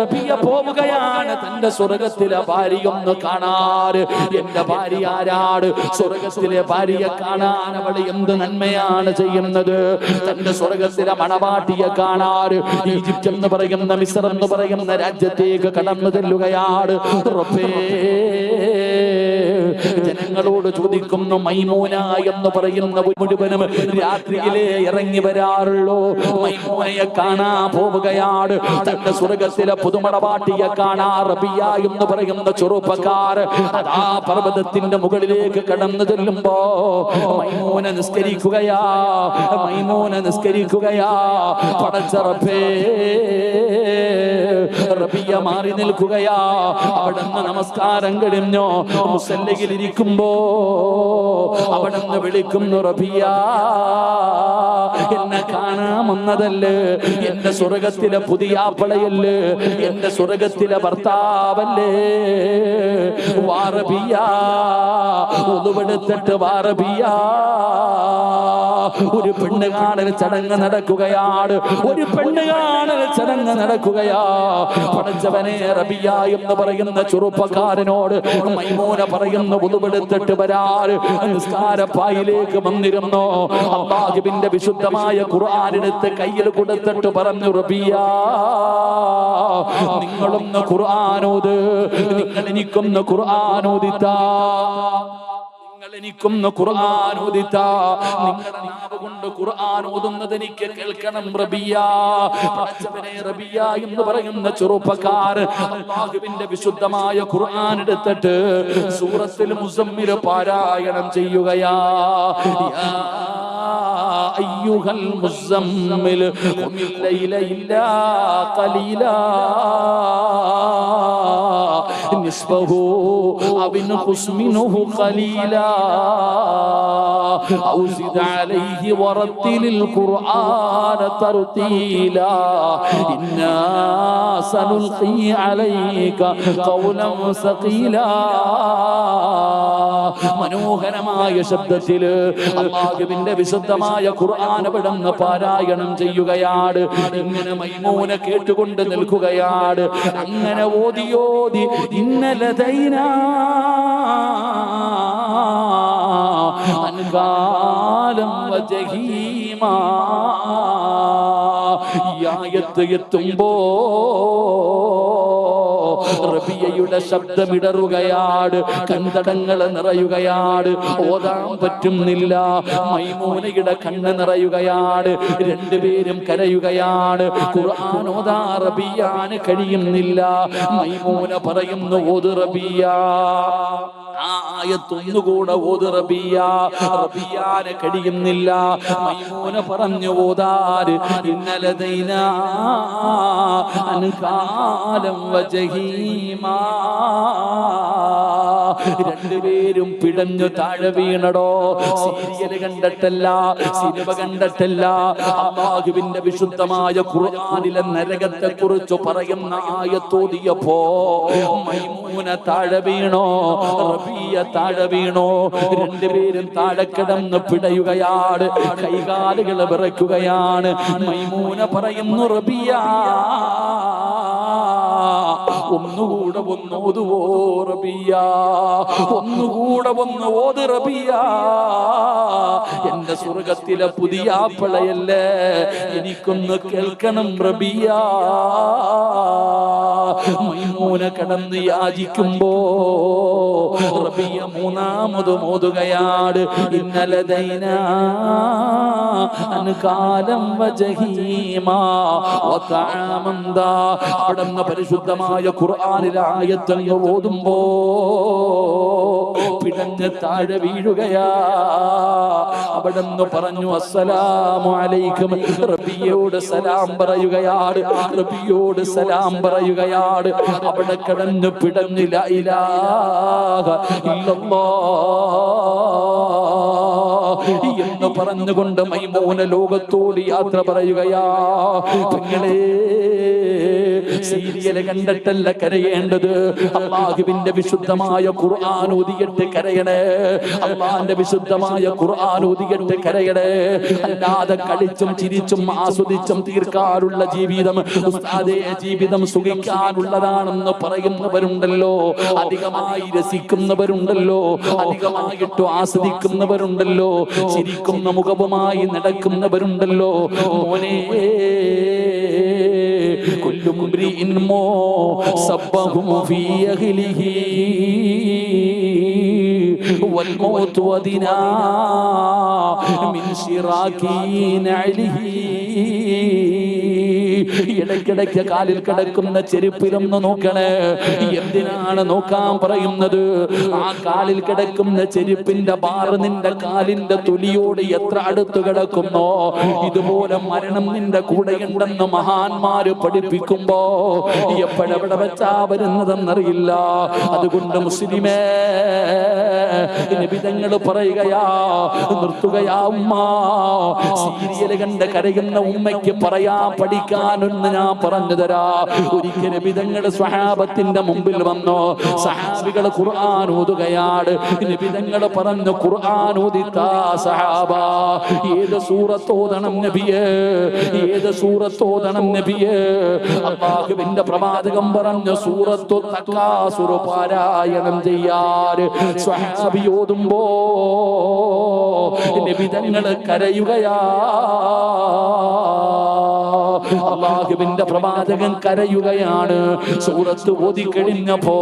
റബിയ പോവുകയാണ് തന്റെ സ്വർഗ്ഗത്തിലെ ഭാര്യയൊന്ന് കാണാറ്. എന്റെ ഭാര്യ ആരാണ്? സ്വർഗ്ഗത്തിലെ ഭാര്യയെ കാണാൻ അവൾ എന്ത് നന്മയാണ് ചെയ്യുന്നത്? തന്റെ സ്വർഗ്ഗത്തിലെ മണവാട്ടിയെ കാണാറ് ഈജിപ്റ്റ് എന്ന് പറയുന്ന മിസ്ർ എന്ന് പറയുന്ന രാജ്യത്തേക്ക് കടന്നു ചെല്ലുകയാണ്. റബ്ബേ, ജനങ്ങളോട് ചോദിക്കുന്നു, മൈമൂന എന്ന് പറയുന്ന മുഴുവനും രാത്രിയിലെ ഇറങ്ങി വരാറുള്ളൂ. മൈമൂനയെ കാണാ പോവുകയാണ്. തന്റെ സ്വർഗ്ഗത്തിലെ പുതുമണവാട്ടിയെ കാണാ റബിയ എന്ന് പറയുന്ന ചെറുപ്പക്കാർ ആ പർവ്വതത്തിന്റെ മുകളിലേക്ക് കടന്നു ചെല്ലുമ്പോ മൈമൂന നിസ്കരിക്കുകയാ, മൈമൂന നിസ്കരിക്കുകയാ. പടച്ച റബ്ബേ, റബിയ മാറി നിൽക്കുകയാ. അവിടുന്ന് നമസ്കാരം കഴിഞ്ഞോ മുസല്ലയിൽ ഇരിക്കുമ്പോ അവിടുന്ന് വിളിക്കുന്നു, റബിയ, എന്നെ കാണാമെന്നതല്ലേ? എന്റെ സ്വർഗ്ഗത്തിലെ പുതിയ ആപ്പളയല്ലേ? എന്റെ സ്വർഗ്ഗത്തിലെ ഭർത്താവല്ലേ? വാറബിയ, ഒതുവെടുത്തിട്ട് വാറബിയ. ഒരു പെണ്ണ് കാണൽ ചടങ്ങ് നടക്കുകയാണ്. ഒരു പെണ്ണ് കാണൽ ചടങ്ങ് നടക്കുകയാ. പടച്ചവനെ, റബിയ എന്ന് പറയുന്ന ചെറുപ്പക്കാരനോട് മൈമൂന പറയുന്ന ഉതുവെടുത്തിട്ട് വരാറ് നിസ്കാരപ്പായിലേക്ക് വന്നിരുന്നു. അല്ലാഹുവിന്റെ വിശുദ്ധമായ ഖുർആൻ എടുത്ത് കയ്യിൽ കൊടുത്തിട്ട് പറഞ്ഞു, റബിയ, നിങ്ങളൊന്ന് ഖുർആനോത്, നിങ്ങൾ എനിക്കൊന്ന് ഖുർആനോദിത്താ, എനിക്കൊന്ന് ഖുർആൻ ഓദിത്താ. നിങ്ങളുടെ നാവ് കൊണ്ട് ഖുർആൻ ഓതുന്നത് എനിക്ക് കേൾക്കണം റബിയ. പടച്ചവനെ, റബിയ എന്ന് പറയുന്ന ചെറുപ്പക്കാരൻ അല്ലാഹുവിന്റെ വിശുദ്ധമായ ഖുർആൻ എടുത്തിട്ട് സൂറത്തുൽ മുസമ്മിൽ പാരായണം ചെയ്യുകയാ. യാ അയ്യുഹൽ മുസമ്മിൽ ഖുമിൽ ലൈല ഇല്ലാ ഖലീലാ നിസ്ഫഹു അവ ഇൻഖുസ് മിൻഹു ഖലീലാ ഔ സിദ് അലൈഹി വറത്തിലിൽ ഖുർആന തർതീലാ ഇന്നാ സനുൽഖി അലൈക ഖൗലൻ സഖീലാ. മനോഹരമായ ശബ്ദത്തിൽ അല്ലാഹുവിന്റെ വിശുദ്ധമായ ഖുർആൻ അവിടുന്ന് പാരായണം ചെയ്യുകയാണ്. ഇങ്ങനെ മൈമൂന കേട്ടുകൊണ്ട് നിൽക്കുകയാണ്. അങ്ങനെ ഓതി ഇന്നലദൈനാ അൻകാലം വജഹീമാ. ഈ ആയത്ത് എത്തുമ്പോ റബിയയുടെ ശബ്ദമിടറുകയാണ്, കൺതടങ്ങൾ നിറയുകയാണ്, ഓതാൻ പറ്റുന്നില്ല. മൈമൂനയുടെ കണ്ണ് നിറയുകയാണ്, രണ്ടുപേരും കരയുകയാണ്. ഖുർആൻ ഓതാൻ റബിയാന് കഴിയുന്നില്ല. മൈമൂന പറയുന്നു, ഓത് റബിയ, ആ ആയത്തൊന്നുകൂടെ ഓത് റബിയ. റബിയാന് കഴിയുന്നില്ല. മൈമൂന പറഞ്ഞു ഓതാര്, ഇന്നലദൈനാ അൻകാലം വജഹീമാ. രണ്ടുപേരും പിടഞ്ഞു താഴെ വീണടോ. സീരിയൽ കണ്ടിട്ടല്ല, സിനിമ കണ്ടിട്ടല്ല, അല്ലാഹുവിന്റെ വിശുദ്ധമായ ഖുർആനിലെ നരകത്തെ കുറിച്ച് പറയുന്ന ആയത്തോതിയപ്പോ മൈമൂന താഴെ വീണോ, റബിയ താഴെ വീണോ. രണ്ടുപേരും താഴെ കിടന്ന് പിടയുകയാണ്, കൈകാലുകൾ വിറയ്ക്കുകയാണ്. മൈമൂന പറയുന്നു, റബിയ ഒന്നുകൂടെ ഒന്ന് ഓതുവോ റബിയ, ഒന്നുകൂടെ ഒന്ന് ഓത് റബിയ. എന്റെ സ്വർഗത്തിലെ പുതിയ ആപ്പിളയല്ലേ, എനിക്കൊന്ന് കേൾക്കണം റബിയ. മൈമൂന കടന്ന് യാചിക്കുമ്പോ റബിയ മൂന്നാമത് ഓതുകയാണ്, ഇന്നലദൈനാ അൻകാലം വജഹീമാ വതഅമൻ ദാ. അവിടുന്ന് പരിശുദ്ധമായ ഖുർആനിലെ ആയത്തങ്ങ് ഓതുമ്പോ പിടഞ്ഞ് താഴെ വീഴുകയാ. അവിടുന്ന് പറഞ്ഞു, അസ്സലാമു അലൈക്കും. റബിയോട് സലാം പറയുകയാണ്, റബിയോട് സലാം പറയുകയാണ്. അവിടെ കിടന്ന് പിടഞ്ഞ് ലാ ഇലാഹ ഇല്ലല്ലാഹ് എന്ന് പറഞ്ഞുകൊണ്ട് മൈമൂന ലോകത്തോട് യാത്ര പറയുകയാ. പെങ്ങളെ, സീരിയല് കണ്ടിട്ടല്ല കരയേണ്ടത്, അല്ലാഹുവിന്റെ വിശുദ്ധമായ ഖുർആൻ ഓതിയിട്ട് കരയണേ. അല്ലാഹുവിന്റെ വിശുദ്ധമായ ഖുർആൻ ഓതിയിട്ട് കരയണേ. അല്ലാതെ കളിച്ചും ചിരിച്ചും ആസ്വദിച്ചും തീർക്കാനുള്ള ജീവിതം, ഉസ്താദേ ജീവിതം സുഖിക്കാനുള്ളതാണെന്ന് പറയുന്നവരുണ്ടല്ലോ, അധികമായി രസിക്കുന്നവരുണ്ടല്ലോ, അധികമായിട്ട് ആസ്വദിക്കുന്നവരുണ്ടല്ലോ, ചിരിക്കുന്ന മുഖവുമായി നടക്കുന്നവരുണ്ടല്ലോ. മോനെ, കുല്ലു മുംരിഇൻ സബ്ബഹു ഫീ അഹ്ലിഹി വൽ മൗതു വദിനാ മിൻ ശിറാകി നഅലിഹി. ഇടയ്ക്കിടയ്ക്ക് കാലിൽ കിടക്കുന്ന ചെരുപ്പിലൊന്ന് നോക്കണേ. എന്തിനാണ് നോക്കാൻ പറയുന്നത്? ആ കാലിൽ കിടക്കുന്ന ചെരുപ്പിന്റെ ബാറ് നിന്റെ കാലിന്റെ തൊലിയോട് എത്ര അടുത്ത് കിടക്കുന്നോ, ഇതുപോലെ മരണം നിന്റെ കൂടെയുണ്ടെന്ന് മഹാന്മാര് പഠിപ്പിക്കുമ്പോ എപ്പോഴെവിടെ വെച്ചാ വരുന്നതെന്നറിയില്ല. അതുകൊണ്ട് മുസ്ലിമേ, നിബിധങ്ങൾ പറയുകയാ, നിർത്തുകയാ ഉമ്മ. സീരിയല് കണ്ട് കരയുന്ന ഉമ്മയ്ക്ക് പറയാ പഠിക്കാനൊന്ന് ഞാൻ പറഞ്ഞു തരാ. ഒരിക്കൽ നിബിധങ്ങളുടെ സ്വഹാബത്തിന്റെ മുമ്പിൽ വന്നു. സഹാബികൾ ഖുർആൻ ഓതുകയാണ്. നിബിധങ്ങൾ പറഞ്ഞു, ഖുർആൻ ഓദിത്താ സഹാബ, ഏത് സൂറത്ത് ഓതണം നബിയേ, ഏത് സൂറത്ത് ഓതണം നബിയേ? അല്ലാഹുവിന്റെ പ്രവാചകൻ പറഞ്ഞു, സൂറത്തു തകാസുർ പാരായണം ചെയ്യാൻ. സ്വഹാബി ഓതുമ്പോ നിബിധങ്ങൾ കരയുകയാ. അല്ലാഹുവിന്റെ പ്രവാചകൻ കരയുകയാണ്. സൂറത്ത് ഓതി കഴിഞ്ഞപ്പോ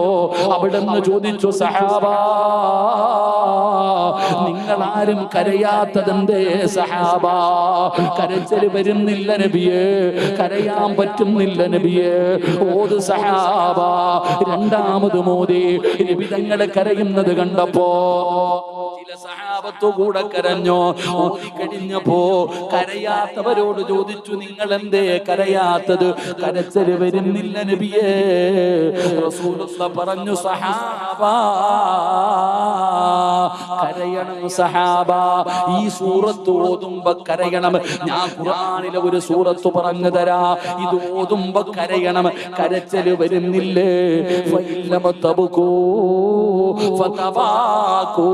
അവിടുന്ന് ചോദിച്ചു, സഹാബാ, നിങ്ങൾ ആരും കരയാത്തതെന്തേ സഹാബാ? കരച്ചിൽ വരുന്നില്ല നബിയേ, കരയാൻ പറ്റുന്നില്ല നബിയേ. ഓത് സഹാബാ. രണ്ടാമത് മോദി നിബിധങ്ങൾ കരയുന്നത് കണ്ടപ്പോ ചില സഹാബത്തു കൂടെ കരഞ്ഞു. ഓതി കഴിഞ്ഞപ്പോ കരയാത്തവരോട് ചോദിച്ചു, നിങ്ങൾ എന്തേ കരയാത്തത്? കരച്ചിൽ വരുന്നില്ല നബിയേ. റസൂലുള്ളാഹി പറഞ്ഞു, സഹാബാ, കരയണം സഹാബ. ഈ സൂറത്ത് ഓതുമ്പോ കരയണം. ഞാൻ ഖുർആനിലെ ഒരു സൂറത്ത് പറഞ്ഞു തരാ, ഇത് ഓതുമ്പോ കരയണം. കരച്ചിൽ വരുന്നില്ലേ? ഫഇല്ലമ തബ്കൂ ഫതബാകൂ.